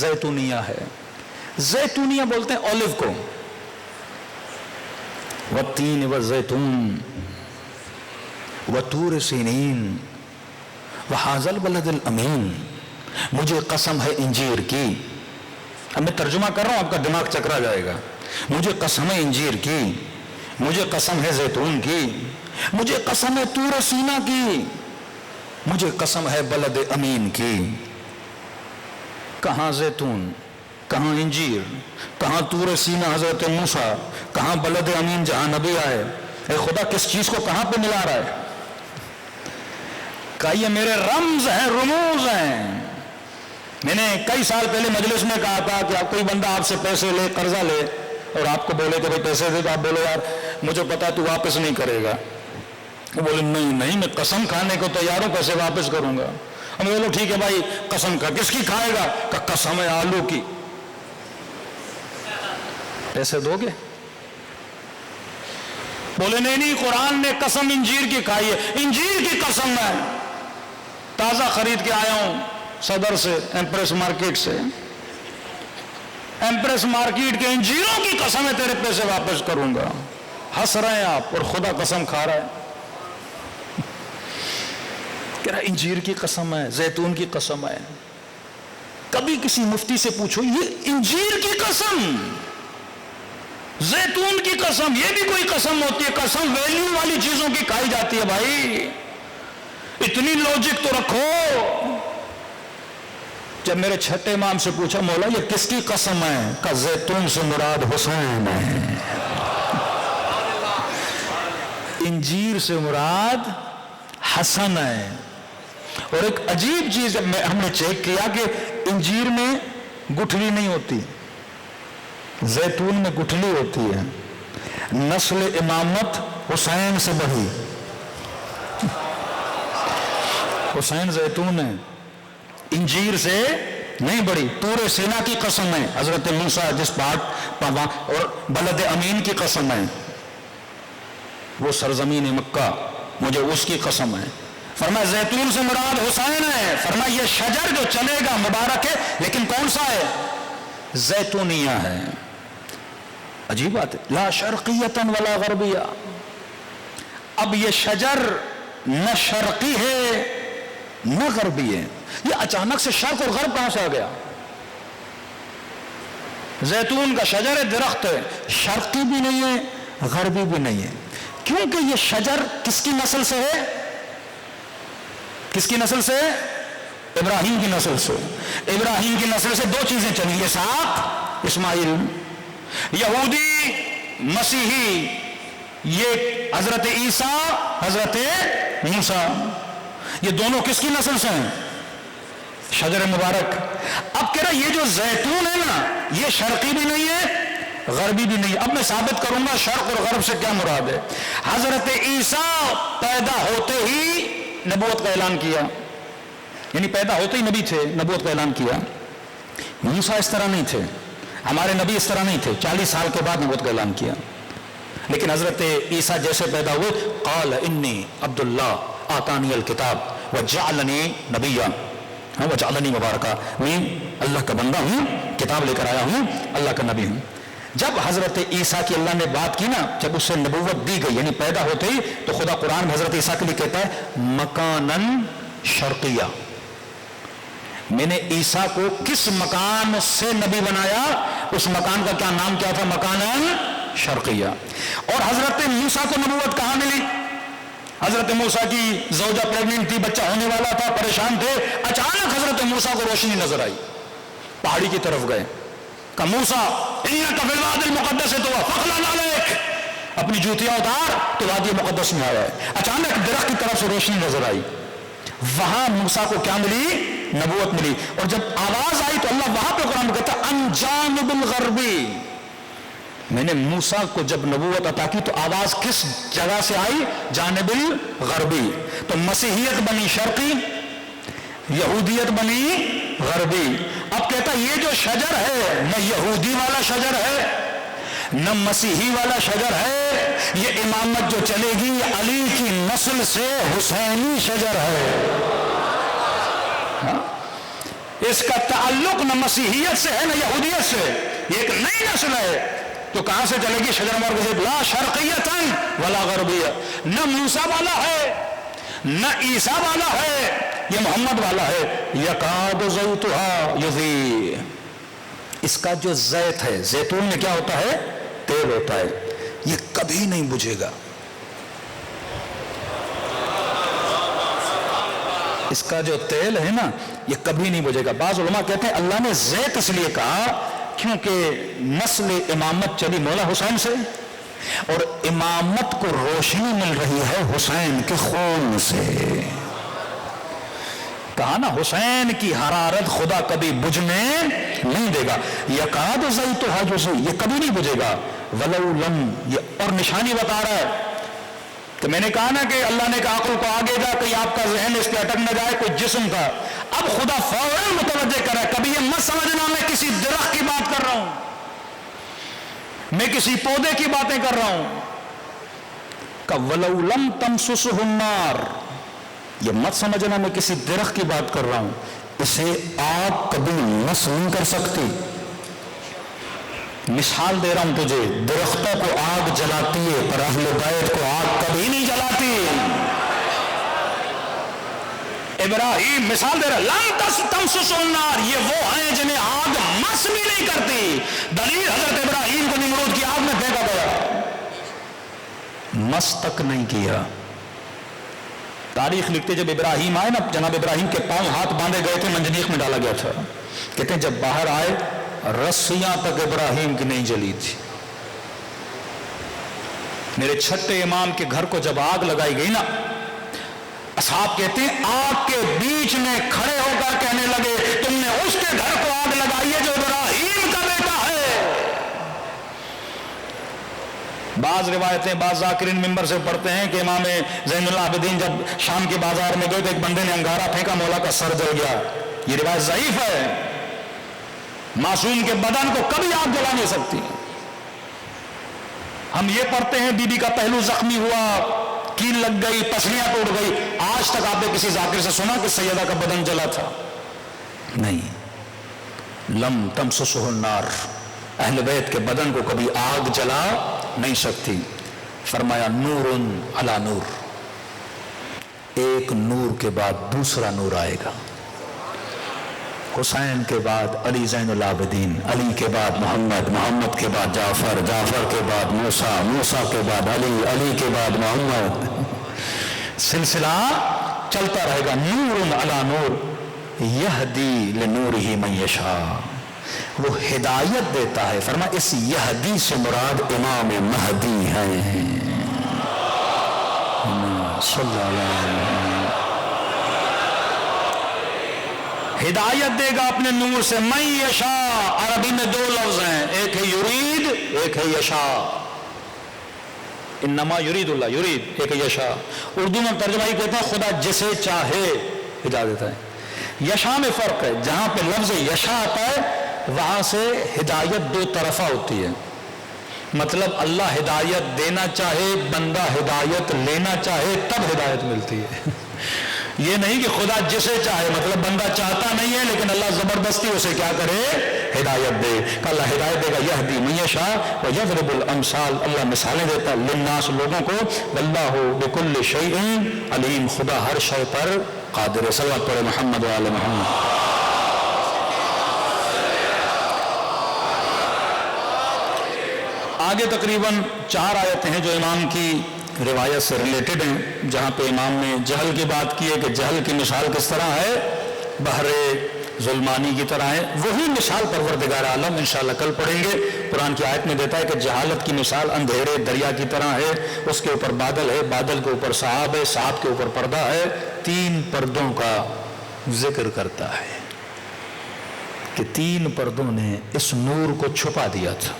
زیتونیہ ہے. زیتونیہ بولتے ہیں اولیو کو. والتین والزیتون وطور سینین وہذا البلد الامین. مجھے قسم ہے انجیر کی. اب میں ترجمہ کر رہا ہوں، آپ کا دماغ چکرا جائے گا. مجھے قسم ہے انجیر کی، مجھے قسم ہے زیتون کی، مجھے قسم ہے طور سینا کی، مجھے قسم ہے بلد امین کی. کہاں زیتون، کہاں انجیر، کہاں طور سینا حضرت موسیٰ، کہاں بلد امین جہاں نبی آئے. اے خدا کس چیز کو کہاں پہ ملا رہا ہے؟ کہ یہ میرے رمز ہیں، رموز ہیں. میں نے کئی سال پہلے مجلس میں کہا تھا کہ کوئی بندہ آپ سے پیسے لے، قرضہ لے، اور آپ کو بولے کہ بھائی پیسے دے، تو آپ بولو یار مجھے پتا تو واپس نہیں کرے گا. وہ بولے نہیں میں قسم کھانے کو تیار ہوں، پیسے واپس کروں گا. ہم بولو ٹھیک ہے بھائی قسم کھا. کس کی کھائے گا؟ کہ قسم ہے آلو کی. پیسے دو گے؟ بولے نہیں قرآن نے قسم انجیر کی کھائی ہے. انجیر کی قسم ہے، تازہ خرید کے آیا ہوں صدر سے، ایمپریس مارکیٹ سے. ایمپریس مارکیٹ کے انجیروں کی قسم ہے تیرے پیسے واپس کروں گا. ہنس رہے ہیں آپ اور خدا قسم کھا رہا ہے. کہہ رہا انجیر کی قسم ہے، زیتون کی قسم ہے. کبھی کسی مفتی سے پوچھو یہ انجیر کی قسم، زیتون کی قسم، یہ بھی کوئی قسم ہوتی ہے؟ قسم ویلیو والی چیزوں کی کھائی جاتی ہے بھائی. اتنی لوجک تو رکھو. جب میرے چھٹے امام سے پوچھا مولا یہ کس کی قسم ہے؟ کہ زیتون سے مراد حسین ہے، انجیر سے مراد حسن ہے. اور ایک عجیب چیز ہم نے چیک کیا کہ انجیر میں گٹھلی نہیں ہوتی، زیتون میں گٹھلی ہوتی ہے. نسل امامت حسین سے بڑھی. حسین زیتون ہے، انجیر سے نہیں بڑی. طور سینا کی قسم ہے، حضرت موسیٰ جس پہاڑ، اور بلد امین کی قسم ہے، وہ سرزمین مکہ، مجھے اس کی قسم ہے. فرمایا زیتون سے مراد حسین ہے. فرمایا یہ شجر جو چلے گا مبارک ہے، لیکن کون سا ہے؟ زیتونیہ ہے. عجیب بات ہے. لا شرقیتن ولا غربیہ. اب یہ شجر نہ شرقی ہے نہ غربی ہے. یہ اچانک سے شرق اور غرب کہاں سے آ گیا؟ زیتون کا شجر درخت ہے، شرقی بھی نہیں ہے غربی بھی نہیں ہے. کیونکہ یہ شجر کس کی نسل سے ہے؟ کس کی نسل سے؟ ابراہیم کی نسل سے. ابراہیم کی نسل سے دو چیزیں چلی، اسحاق اسماعیل. یہودی مسیحی، یہ حضرت عیسیٰ حضرت موسیٰ، یہ دونوں کس کی نسل سے ہیں؟ شجر مبارک. اب کہہ رہا یہ جو زیتون ہے نا یہ شرقی بھی نہیں ہے غربی بھی نہیں. اب میں ثابت کروں گا شرق اور غرب سے کیا مراد ہے. حضرت عیسیٰ پیدا ہوتے ہی نبوت کا اعلان کیا، یعنی پیدا ہوتے ہی نبی تھے، نبوت کا اعلان کیا. موسیٰ اس طرح نہیں تھے، ہمارے نبی اس طرح نہیں تھے، 40 سال کے بعد نبوت کا اعلان کیا. لیکن حضرت عیسیٰ جیسے پیدا ہوئے، قال انی عبد اللہ آتانی الکتاب وجعلنی نبیا وجعلنی مبارکہ، میں اللہ کا بندہ ہوں، کتاب لے کر آیا ہوں، اللہ کا نبی ہوں. جب حضرت عیسیٰ کی اللہ نے بات کی نا، جب اسے نبوت دی گئی یعنی پیدا ہوتے ہی، تو خدا قرآن میں حضرت عیسیٰ کے لیے کہتا ہے مکانن شرقیہ، میں نے عیسیٰ کو کس مکان سے نبی بنایا، اس مکان کا کیا نام کیا تھا؟ مکانن شرقیہ۔ اور حضرت موسیٰ کو نبوت کہاں ملی؟ حضرت موسیٰ کی زوجہ پریگننٹ تھی، بچہ ہونے والا تھا، پریشان تھے، اچانک حضرت موسیٰ کو روشنی نظر آئی، پہاڑی کی طرف گئے، کہا موسیٰ انک فی الوادی المقدس طویٰ فاخلع نعلیک، اپنی جوتیاں اتار، تو وادی مقدس میں آیا ہے۔ اچانک درخت کی طرف سے روشنی نظر آئی، وہاں موسیٰ کو کیا ملی؟ نبوت ملی۔ اور جب آواز آئی تو اللہ وہاں پہ قرآن میں کہتا ہے ان جانب الغربی، میں نے موسیٰ کو جب نبوت عطا کی تو آواز کس جگہ سے آئی؟ جانب الغربی۔ تو مسیحیت بنی شرقی، یہودیت بنی غربی۔ اب کہتا یہ جو شجر ہے نہ یہودی والا شجر ہے نہ مسیحی والا شجر ہے، یہ امامت جو چلے گی یہ علی کی نسل سے حسینی شجر ہے۔ اس کا تعلق نہ مسیحیت سے ہے نہ یہودیت سے، یہ ایک نئی نسل ہے۔ تو کہاں سے چلے گی؟ شجر مبارک لا شرقیۃ ولا غربیہ، نہ موسیٰ والا ہے نہ عیسیٰ والا ہے، یہ محمد والا ہے۔ یکاد زیتھا یضیء، اس کا جو زیت ہے، زیتون میں کیا ہوتا ہے؟ تیل ہوتا ہے، یہ کبھی نہیں بجھے گا۔ اس کا جو تیل ہے نا یہ کبھی نہیں بجھے گا۔ بعض علماء کہتے ہیں اللہ نے زیت اس لیے کہا کیونکہ نسل امامت چلی مولا حسین سے، اور امامت کو روشنی مل رہی ہے حسین کے خون سے۔ کہا نا حسین کی حرارت خدا کبھی بجھنے نہیں دے گا۔ یکاد زیتھا یضیء، یہ کبھی نہیں بجھے گا۔ ولو لم، یہ اور نشانی بتا رہا ہے کہ میں نے کہا نا کہ اللہ نے کہا عقل کو آگے جا، کہیں آپ کا ذہن اس پہ اٹک نہ جائے کوئی جسم کا۔ اب خدا فوراً متوجہ کر رہا ہے، کبھی یہ مت سمجھنا میں کسی درخت کی بات کر رہا ہوں، میں کسی پودے کی باتیں کر رہا ہوں۔ کہ وَلَوْ لَمْ تَمْسُسْهُ النَّارُ، یہ مت سمجھنا میں کسی درخت کی بات کر رہا ہوں، اسے آگ کبھی مس نہیں کر سکتی۔ مثال دے رہا ہوں تجھے، درختوں کو آگ جلاتی ہے پر اہل بیت کو آگ کبھی نہیں جلاتی۔ ابراہیم مثال دے رہا، لن تمسسہ النار، یہ وہ ہیں جنہیں آگ مس بھی نہیں کرتی۔ دلیل حضرت ابراہیم کو نمرود کی آگ میں پھینکا گیا، مس تک نہیں کیا۔ تاریخ لکھتے جب ابراہیم آئے نا، جناب ابراہیم کے پاؤں ہاتھ باندھے گئے تھے، منجنیق میں ڈالا گیا تھا۔ کہتے ہیں جب باہر آئے رسیاں تک ابراہیم کی نہیں جلی تھی۔ میرے چھٹے امام کے گھر کو جب آگ لگائی گئی نا، اصحاب کہتے ہیں آگ کے بیچ میں کھڑے ہو کر کہنے لگے تم نے اس کے گھر کو آگ لگائی ہے جو ابراہیم کا بیٹا ہے۔ بعض روایتیں بعض ذاکرین ممبر سے پڑھتے ہیں کہ امام زین العابدین جب شام کے بازار میں گئے تو ایک بندے نے انگارہ پھینکا، مولا کا سر جل گیا۔ یہ روایت ضعیف ہے، معصوم کے بدن کو کبھی آگ جلا نہیں سکتی۔ ہم یہ پڑھتے ہیں بی بی کا پہلو زخمی ہوا، کیل لگ گئی، پسلیاں ٹوٹ گئی۔ آج تک آپ نے کسی ذاکر سے سنا کہ سیدہ کا بدن جلا تھا؟ نہیں۔ لم تمسسہ النار، اہل بیت کے بدن کو کبھی آگ جلا نہیں سکتی۔ فرمایا نور علی نور، ایک نور کے بعد دوسرا نور آئے گا۔ حسین کے بعد علی زین العابدین، علی کے بعد محمد، محمد کے بعد جعفر، جعفر کے بعد موسیٰ، موسیٰ کے بعد علی، علی کے بعد محمد، سلسلہ چلتا رہے گا۔ نور علی نور یہدی لنورہ من یشاء، وہ ہدایت دیتا ہے۔ فرمایا اس یہدی سے مراد امام مہدی ہیں۔ صلی اللہ علیہ وسلم، ہدایت دے گا اپنے نور سے۔ من یشاء، عربی میں دو لفظ ہیں، ایک ہے یرید، ایک ہے یشاء۔ انما یرید اللہ، یرید، ایک ہے یشاء۔ اردو میں ترجمہ ہی کہتے ہیں خدا جسے چاہے ہدایت دیتا ہے۔ یشاء میں فرق ہے، جہاں پہ لفظ یشاء آتا ہے وہاں سے ہدایت دو طرفہ ہوتی ہے، مطلب اللہ ہدایت دینا چاہے، بندہ ہدایت لینا چاہے، تب ہدایت ملتی ہے۔ یہ نہیں کہ خدا جسے چاہے، مطلب بندہ چاہتا نہیں ہے لیکن اللہ زبردستی اسے کیا کرے، ہدایت دے، کہ اللہ ہدایت دے گا، یہدی من یشاء ویضرب الامثال، اللہ مثالیں دیتا للناس لوگوں کو، واللہ بکل شیء علیم، خدا ہر شے پر قادر ہے۔ صلوات پڑھے محمد و آل محمد۔ آگے تقریباً 4 آیتیں ہیں جو امام کی روایت سے ریلیٹڈ ہیں، جہاں پہ امام نے جہل کی بات کی ہے کہ جہل کی مثال کس طرح ہے، بحر ظلمانی کی طرح ہے۔ وہی مثال پروردگار عالم انشاءاللہ کل پڑھیں گے، قرآن کی آیت میں دیتا ہے کہ جہالت کی مثال اندھیرے دریا کی طرح ہے، اس کے اوپر بادل ہے، بادل کے اوپر سحاب ہے، سحاب کے اوپر پردہ ہے، 3 پردوں کا ذکر کرتا ہے کہ 3 پردوں نے اس نور کو چھپا دیا تھا۔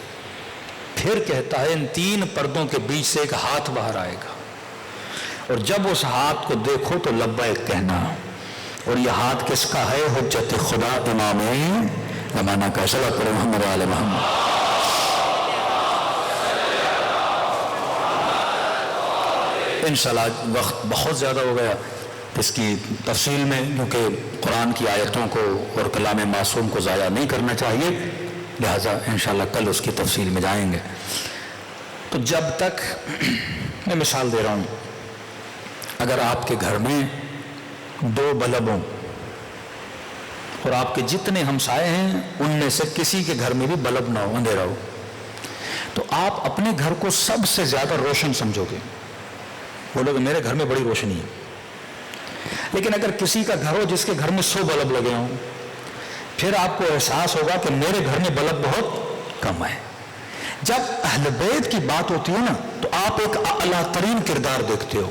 پھر کہتا ہے ان 3 پردوں کے بیچ سے ایک ہاتھ باہر آئے گا، اور جب اس ہاتھ کو دیکھو تو لبیک کہنا، اور یہ ہاتھ کس کا ہے، حجت خدا امام زمانہ کا۔ صلوات پڑھے محمد و آل محمد۔ انشاءاللہ وقت بہت زیادہ ہو گیا اس کی تفصیل میں، کیونکہ قرآن کی آیتوں کو اور کلام معصوم کو ضائع نہیں کرنا چاہیے، لہٰذا انشاءاللہ کل اس کی تفصیل میں جائیں گے۔ تو جب تک میں مثال دے رہا ہوں، اگر آپ کے گھر میں 2 بلب ہوں اور آپ کے جتنے ہمسائے ہیں ان میں سے کسی کے گھر میں بھی بلب نہ ہو، اندھیرا ہو، تو آپ اپنے گھر کو سب سے زیادہ روشن سمجھو گے، بولو گے میرے گھر میں بڑی روشنی ہے۔ لیکن اگر کسی کا گھر ہو جس کے گھر میں 100 بلب لگے ہوں، پھر آپ کو احساس ہوگا کہ میرے گھر میں بلب بہت کم ہے۔ جب اہل بیت کی بات ہوتی ہے نا تو آپ ایک اعلیٰ ترین کردار دیکھتے ہو،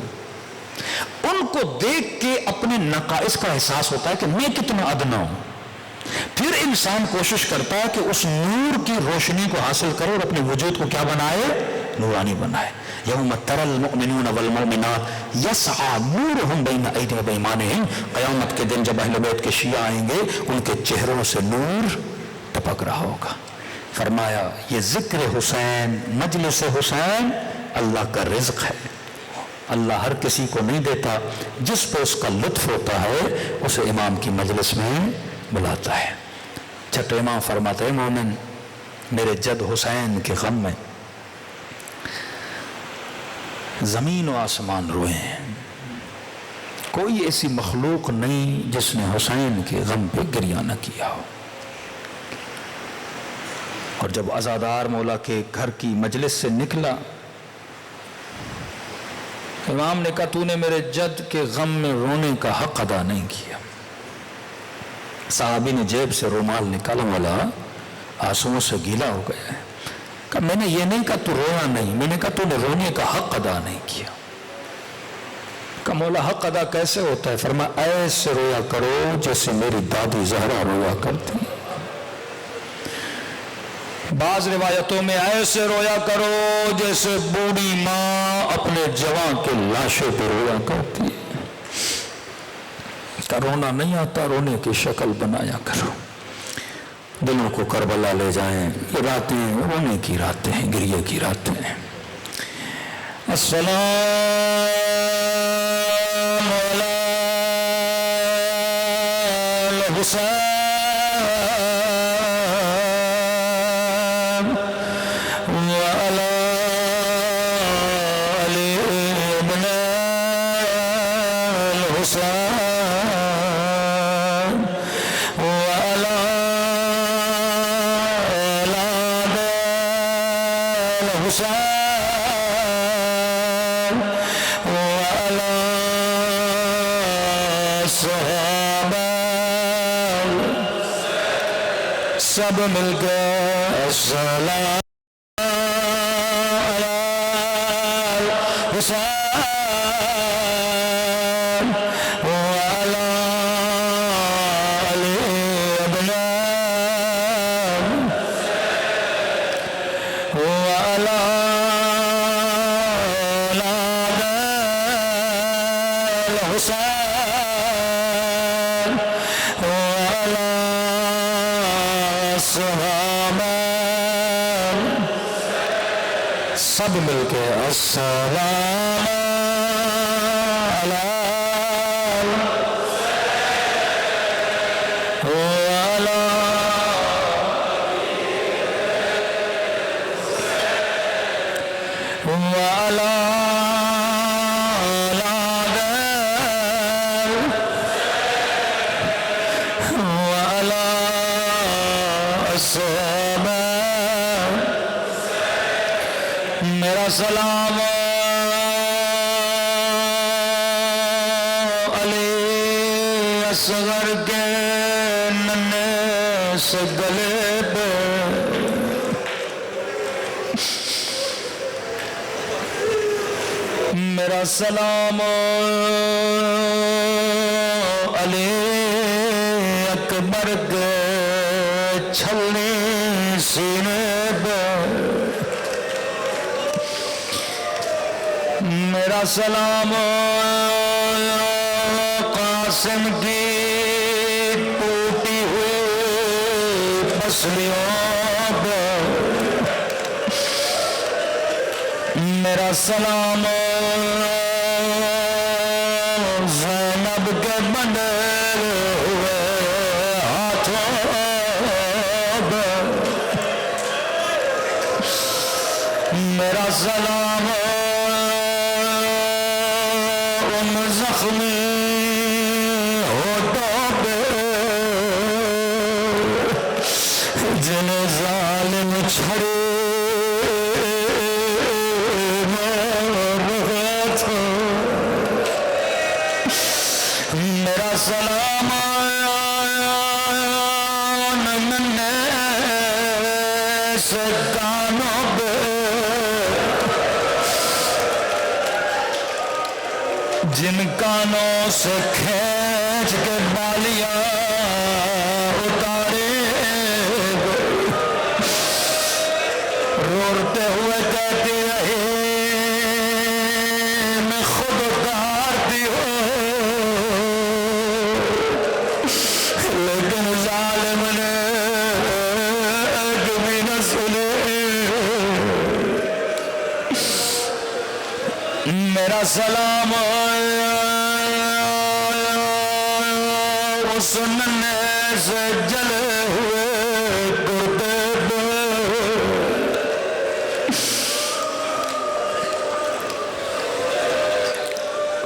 ان کو دیکھ کے اپنے نقائص کا احساس ہوتا ہے کہ میں کتنا ادنا ہوں، پھر انسان کوشش کرتا ہے کہ اس نور کی روشنی کو حاصل کرے اور اپنے وجود کو کیا بنائے، نورانی بنائے۔ یوم تری المؤمنون والمؤمنات یسعی نورہم بین ایدیہم وبایمانہم، قیامت کے دن جب اہل بیت کے شیعہ آئیں گے ان کے چہروں سے نور ٹپک رہا ہوگا۔ فرمایا یہ ذکر حسین، مجلس حسین اللہ کا رزق ہے، اللہ ہر کسی کو نہیں دیتا، جس پہ اس کا لطف ہوتا ہے اسے امام کی مجلس میں بلاتا ہے۔ چھٹے امام فرماتے ہیں مومن میرے جد حسین کے غم میں زمین و آسمان روئے ہیں، کوئی ایسی مخلوق نہیں جس نے حسین کے غم پہ گریہ نہ کیا ہو۔ اور جب عزادار مولا کے گھر کی مجلس سے نکلا، امام نے کہا تو نے میرے جد کے غم میں رونے کا حق ادا نہیں کیا۔ صحابی نے جیب سے رومال نکالا، والا آنسوؤں سے گیلا ہو گیا ہے، کہا میں نے یہ نہیں کہا تو رونا نہیں، میں نے کہا تو نے رونے کا حق ادا نہیں کیا۔ کہا مولا حق ادا کیسے ہوتا ہے؟ فرمایا ایسے رویا کرو جیسے میری دادی زہرا رویا کرتی، بعض روایتوں میں ایسے رویا کرو جیسے بوڑھی ماں اپنے جوان کے لاشے پہ رویا کرتی ہے۔ کا رونا نہیں آتا، رونے کی شکل بنایا کرو، دلوں کو کربلا لے جائیں۔ یہ راتیں رونے کی راتیں ہیں، گریے کی راتیں ہیں۔ السلام علی الحسین سب مل کے السلام علی الحسین وعلی آل ابنہ وعلی اولاد الحسین وعلی سب مل کے السلام علی الحسین میرا سلام علی اصغر کے ننھے سے گلے پہ میرا سلام علی اکبر کے چھلنی سینے پہ میرا سلام قاسم کی ٹوٹی ہوئی پسلیوں پہ میرا سلام زینب کے بندے ہوئے ہاتھوں پہ میرا سلام ان زخمی ہوٹوں پہ جن ظالم چھڑے میرا سلام ننھے سے کانوں پہ جن کانوں سے کھینچ کے بالیاں اتارے روتے ہوئے کہتے رہے میں خود اتارتی ہوں لیکن ظالم نے کبھی نہ سنے میرا سلام اس ننھے سے جلے ہوئے کرتے پہ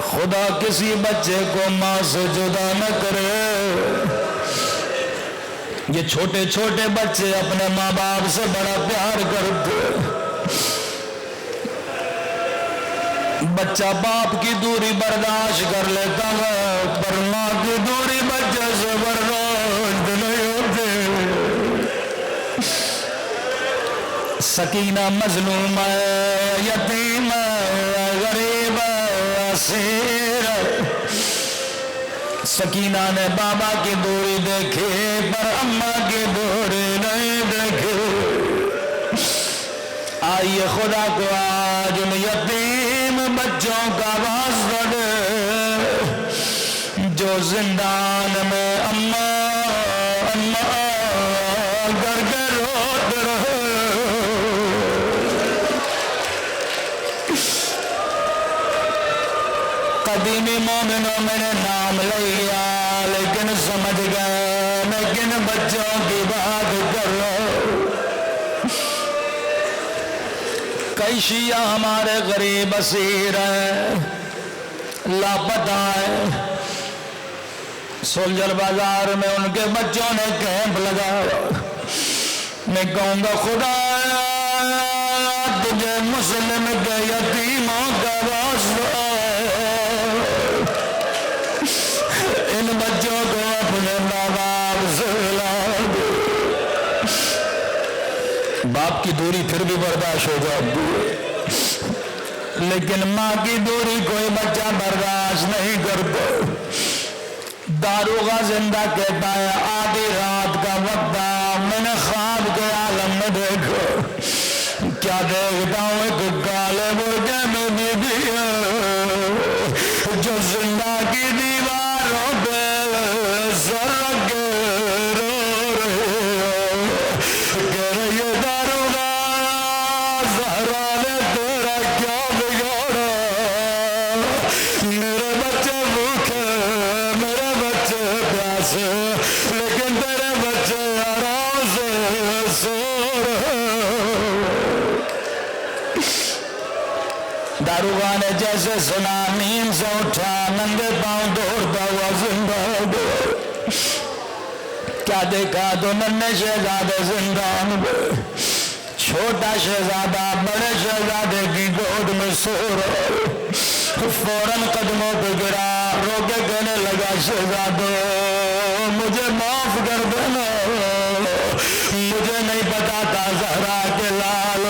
خدا کسی بچے کو ماں سے جدا نہ کرے یہ چھوٹے چھوٹے بچے اپنے ماں باپ سے بڑا پیار کرتے بچہ باپ کی دوری برداشت کر لیتا ہے پر ماں کی دوری بچے سے برداشت نہیں ہوتی سکینہ مظلوم ہے یتیم ہے غریب ہے اسیر سکینہ نے بابا کی دوری دیکھی پر اماں کی دوری نہیں دیکھی آئیے خدا کو آج ان یتیم بچوں کا واسطہ دے جو زندان میں اماں اماں کر کے روتے رہے قدیمی مومنوں میں نے نام لے لیا لیکن سمجھ گئے میں کن بچوں کی بات کر رہا ہوں کئی شیعہ ہمارے غریب اسیر ہیں لاپتہ ہیں سولجر بازار میں ان کے بچوں نے کیمپ لگایا میں کہوں گا خدا تجھے مسلم کے یتیموں کا واسطہ ان بچوں کو اپنے ماں باپ سے لا دے باپ کی دوری پھر بھی برداشت ہو جاتی ہے لیکن ماں کی دوری کوئی بچہ برداشت نہیں کرتا داروغہ زندہ کہتا ہے آدھی رات کا وقت میں نے خواب کے عالم میں دیکھا کیا دیکھتا ہوں ایک کالے مرغے میں بیوی ہے جو زندہ کی دیواروں پہ سر رکھ کے رو رہی ہے کہہ رہی ہے داروغہ زہرا نے تیرا کیا بگاڑا میرے بچے بھوکے میرے بچے پیاسے لیکن تیرے بچے آرام سے سو رہے داروغہ نے جیسے سنا نیند سے اٹھا ننگے پاؤں دوڑتا ہوا زندہ ہو گیا کیا کیا دیکھا تو ننھے شہزادے زندان میں، چھوٹا شہزادہ بڑے شہزادے کی گود میں سو رہا، فوراً قدموں پہ گرا، رو کے کہنے لگا شہزادو مجھے معاف کر دینا، مجھے نہیں پتا تھا زہرا کے لال،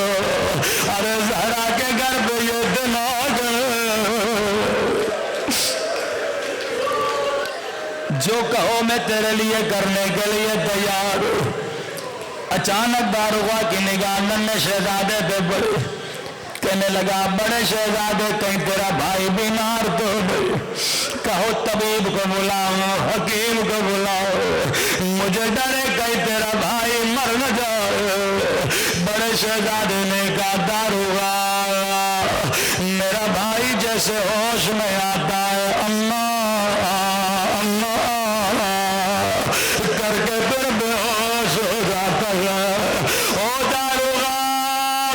ارے زہرا کے گھر پہ یہ دن آ گئے، جو کہو میں تیرے لیے کرنے کے لیے تیار ہوں۔ اچانک داروغہ کی نگاہ ننھے شہزادے پہ پڑی، کہنے لگا بڑے شہزادے کہیں تیرا بھائی بیمار تو نہیں، کہو طبیب کو بلاؤ، حکیم کو بلاؤ، مجھے ڈرے کہیں تیرا بھائی مر نہ جائے۔ بڑے شہزادے نے کہا داروغہ میرا بھائی جیسے ہوش میں آتا ہے اماں کر کے پھر بے ہوش ہو جاتا ہے، او داروغہ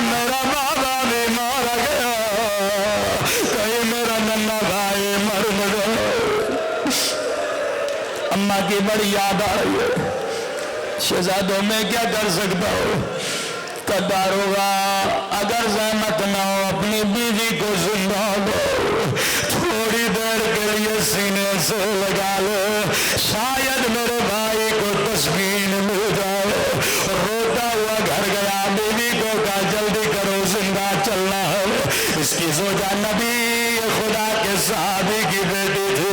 میرا بابا بھی مر گیا، کہیں میرا ننھا بھائی مر نہ جائے۔ اماں کی بڑی یاد آ رہی ہے، شہزادوں میں کیا کر سکتا ہوں؟ کہ داروغہ اگر زحمت نہ ہو اپنی بیوی کو زندہ دو، تھوڑی دیر کے لیے سینے سے لگا لو، شاید میرے بھائی کو تسکین مل جائے۔ روتا ہوا گھر گیا، بیوی کو کہا جلدی کرو زندہ چلنا ہے۔ اس کی زوجہ نبی خدا کے صحابی کی بیٹی تھی،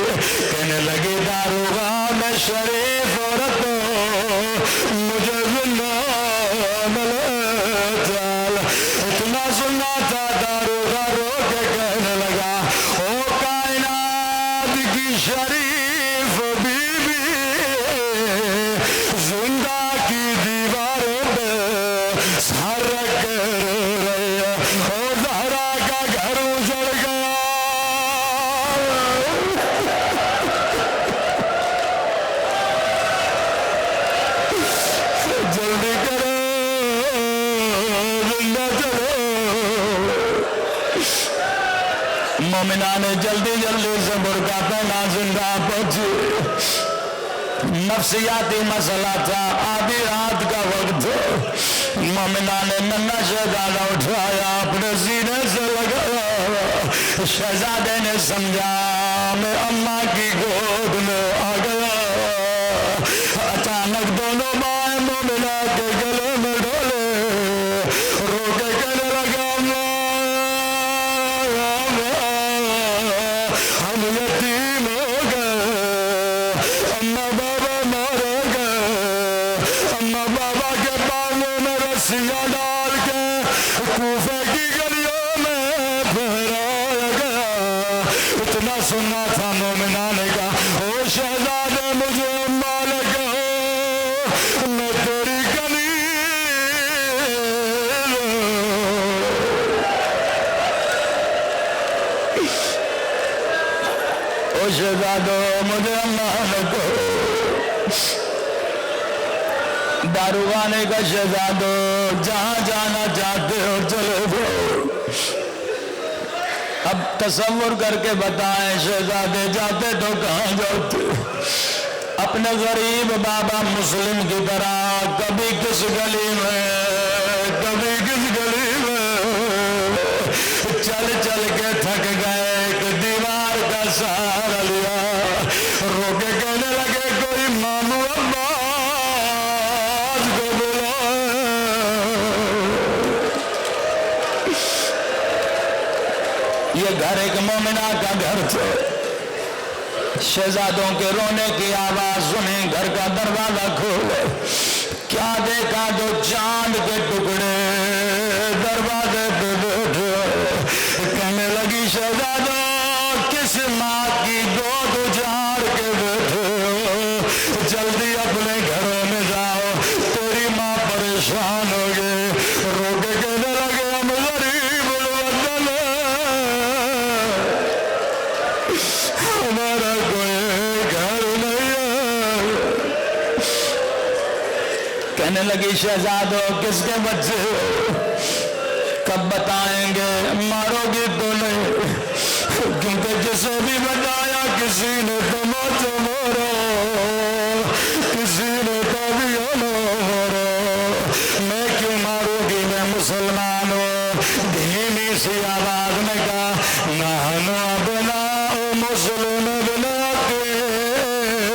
کہنے لگی داروغہ میں شریف عورت ہوں، مجھے زندہ چل۔ اتنا سننا تھا داروغہ رو کے کہنے لگا او کائنات کی شریف بی بی، زندہ کی دیواروں پہ سر رکھ رہی ہے، او زہرا کا گھر اجڑ گیا، جلدی کرو مومنہ نے جلدی جلدی سے برقع پہنا، زندہ پہنچی۔ نفسیاتی مسئلہ تھا، آدھی رات کا وقت، مومنہ نے ننھا شہزادہ اٹھایا، اپنے سینے سے لگایا، شہزادے نے سمجھا میں اماں کی گود میں آ گیا۔ اچانک دونوں مائیں مومنہ کے گلے میں ڈولے، رو کے کہنے لگا ہم یتیم ہو گئے، اماں بابا مارے گئے، اماں بابا کے بالوں میں رسیاں ڈال کے کوفے کی گلیوں میں پھیرایا گیا۔ اتنا سننا تھا مومنہ نے کہا او شہزادے مجھے اماں نے کہو میں تیری گلی او شہزادو مجھے اماں نے کہو۔ داروغہ نے کہا شہزادو جہاں جانا چاہتے ہو چلے جاؤ۔ اب تصور کر کے بتائیں شہزادے جاتے تو کہاں جاتے؟ اپنے غریب بابا مسلم کی طرح کبھی کس گلی میں کبھی کس گلی میں چل چل کے تھک گئے، ایک دیوار کا سہارا لیا، رو کے کہنے لگے کوئی مامو عباس کو بلائے۔ یہ گھر ایک مومنہ کا گھر تھا، شہزادوں کے رونے کی آواز سنی، گھر کا دروازہ کھولے، کیا دیکھا تو چاند کے ٹکڑے دروازے پہ بیٹھے، کہنے لگی شہزادوں کس ماں کی گود اجاڑ کے بیٹھے ہو، جلدی اپنے گھروں میں جاؤ، تیری ماں پریشان ہو گئی۔ رو کے کہنے لگے ہم غریب الوطن ہمارا کوئی گھر نہیں ہے۔ کہنے لگی شہزادو کس کے بچے ہو، کب بتائیں گے، مارو گی تو نہیں، کیونکہ جسے بھی بتایا کسی نے تماچا مارا، کسی نے سی آواز میں کہا نحن ابناء مسلم ابن عقیل،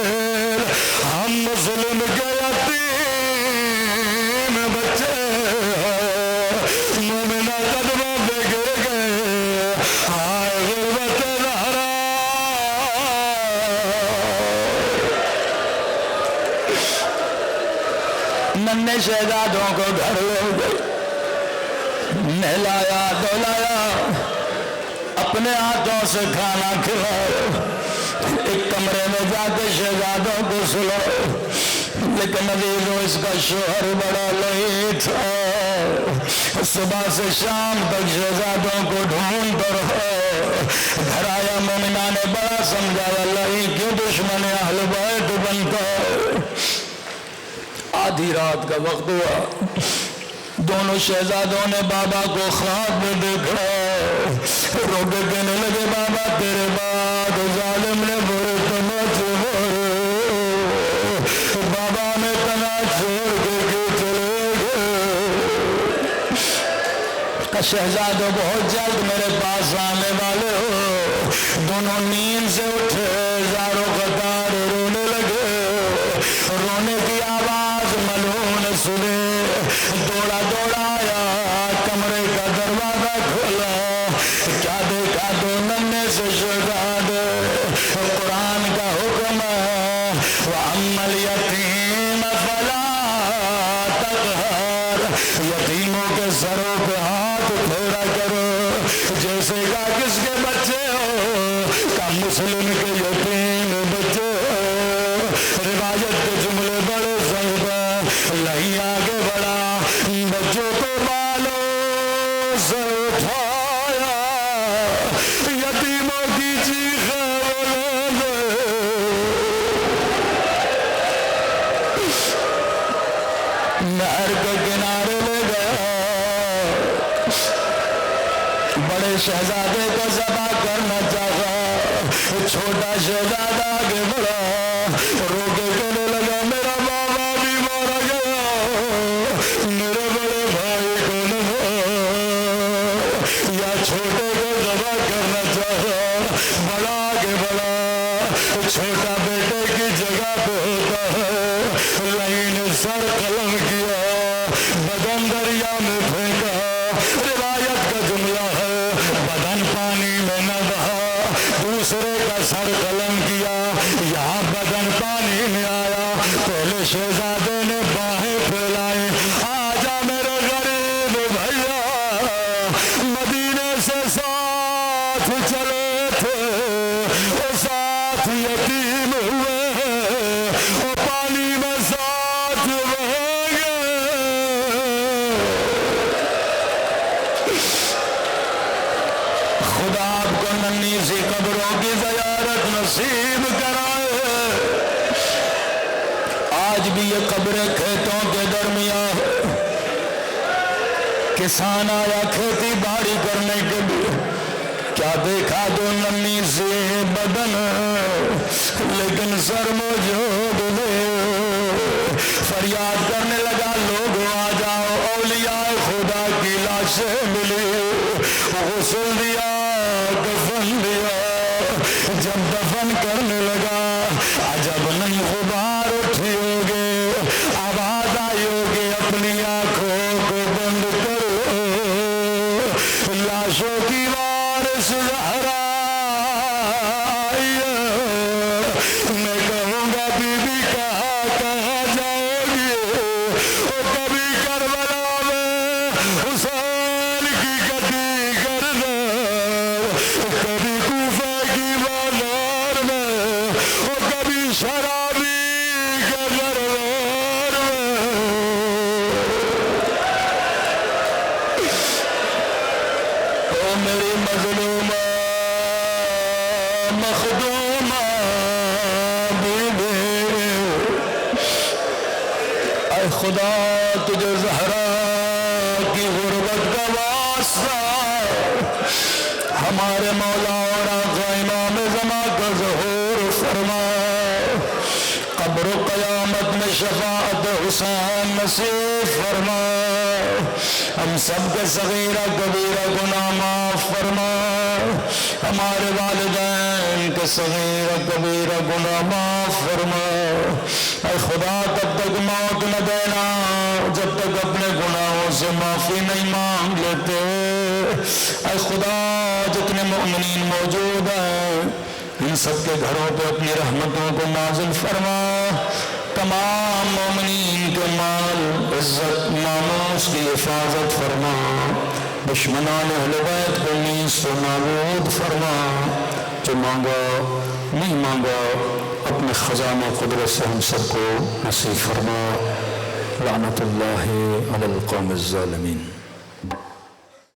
ہم مسلم کے یتیم بچے مومنہ قدموں پہ گر گئے، ہائے غربت زہرا۔ ننھے شہزادوں کو گھر لے گئے، نہلایا دھلایا، اپنے ہاتھوں سے کھانا کھلایا، ایک کمرے میں جا کے شہزادوں کو سلاؤ۔ لیکن عزیزو اس کا شوہر بڑا لئی تھا، صبح سے شام تک شہزادوں کو ڈھونڈ رہا۔ گھر آیا مومنہ نے بڑا سمجھایا لئی کیوں دشمن اہل بیت بنتا ہے۔ آدھی رات کا وقت ہوا، دونوں شہزادوں نے بابا کو خواب میں دیکھا، رو کے کہنے لگے بابا تیرے بعد ظالم نے برے تنا چھوڑے، بابا میں تنا چھوڑ کے چلے گئے۔ شہزادوں بہت جلد میرے پاس آنے والے ہو۔ دونوں نیند سے اٹھے، زارو قطار رونے لگے، رونے کی آواز ملعون سنے، دوڑا دوڑا آیا، کمرے کا دروازہ کھولا، کیا دیکھا دو ننھے سے شہزاد۔ قرآن کا حکم ہے وَأَمَّا الْيَتِيمَ فَلَا تَقْهَرْ، یتیموں کے سروں پہ ہاتھ پھیرا کرو، جیسے کہ کس کے بچے ہو، کہ مسلم کے یتیم بچے ہو۔ روایت کے جملے بڑے صحیح ہیں، نہیں آگے بڑھا، بچوں کو بالوں سے اٹھایا، یتیموں کی چیخیں بولے، نہر کے کنارے لے گیا، بڑے شہزادے کو ذبح کرنا چاہا، چھوٹا شہزادہ آگے بڑھا، رو کے کہنے لگا میرا بابا بھی مارا گیا، میرے بڑے بھائی کو نبھا، یا چھوٹے کو ذبح کرنا چاہا، بڑا آگے بڑھا، چھوٹا بیٹے کی جگہ پہ ہوتا ہے، لائن سر قلم کیا، بدن دریا میں پھینکا۔ روایت کا جملہ ہے بدن پانی میں نہ بہا، دوسرے کا سر قلم کیا، یہاں بدن پانی میں آیا۔ پہلے شہزادے نے باہیں پھیلائی، آجا میرے غریب بھیا، مدینے سے ساتھ چلے تھے، وہ ساتھ یتیم ہوئے ہیں، وہ پانی میں ساتھ بہے گئے۔ خدا آپ کو ننھی سی قبروں کی زیارت نصیب کرائے۔ آج بھی یہ قبریں کھیتوں کے درمیان ہے، کسان آیا کھیتی باڑی کرنے کے لیے، کیا دیکھا دو ننھی سی بدن، لیکن سر موجود نہیں، فریاد کرنے لگا لوگوں آ جاؤ، اولیاء خدا کی لاشیں ملی، غسل دیا، کفن دیا۔ جب دفن کرنے لگا عجب نہیں غبار اٹھی ہوگے، آواز آئی ہوگی اپنی آنکھوں کو بند کرو، لاشوں کی وارث زہرا آئی ہے۔ میں کہوں گا بی بی کہاں کہاں جاؤ گی، وہ کبھی کربلا میں حسین کی گدی کرنا، کبھی کوفہ کی بازار میں، وہ کبھی شرابی کے دربار میں۔ او میری مظلومہ مخدومہ بی بی، اے خدا تجھے زہرا کی غربت کا واسطہ، ہمارے مولا اور آقا امام زمان کا ظہور فرما، قبر قیامت میں شفاعت حسین نصیب فرما، ہم سب کے صغیرہ کبیرہ گناہ معاف فرما، ہمارے والدین کے صغیرہ کبیرہ گناہ معاف فرما۔ اے خدا تب تک موت نہ دینا جب تک اپنے گناہوں سے معافی نہیں مانگ لیتے۔ اے خدا جتنے مومنین موجود ہیں ان سب کے گھروں پہ اپنی رحمتوں کو نازل فرما، تمام مومنین کے مال عزت ناموس کی حفاظت فرما، دشمنان اہل بیت کو نیست و نابود فرما، جو مانگا نہیں مانگا اپنے خزانہ قدرت سے ہم سب کو نصیب فرما۔ لعنت اللہ علی القوم الظالمین۔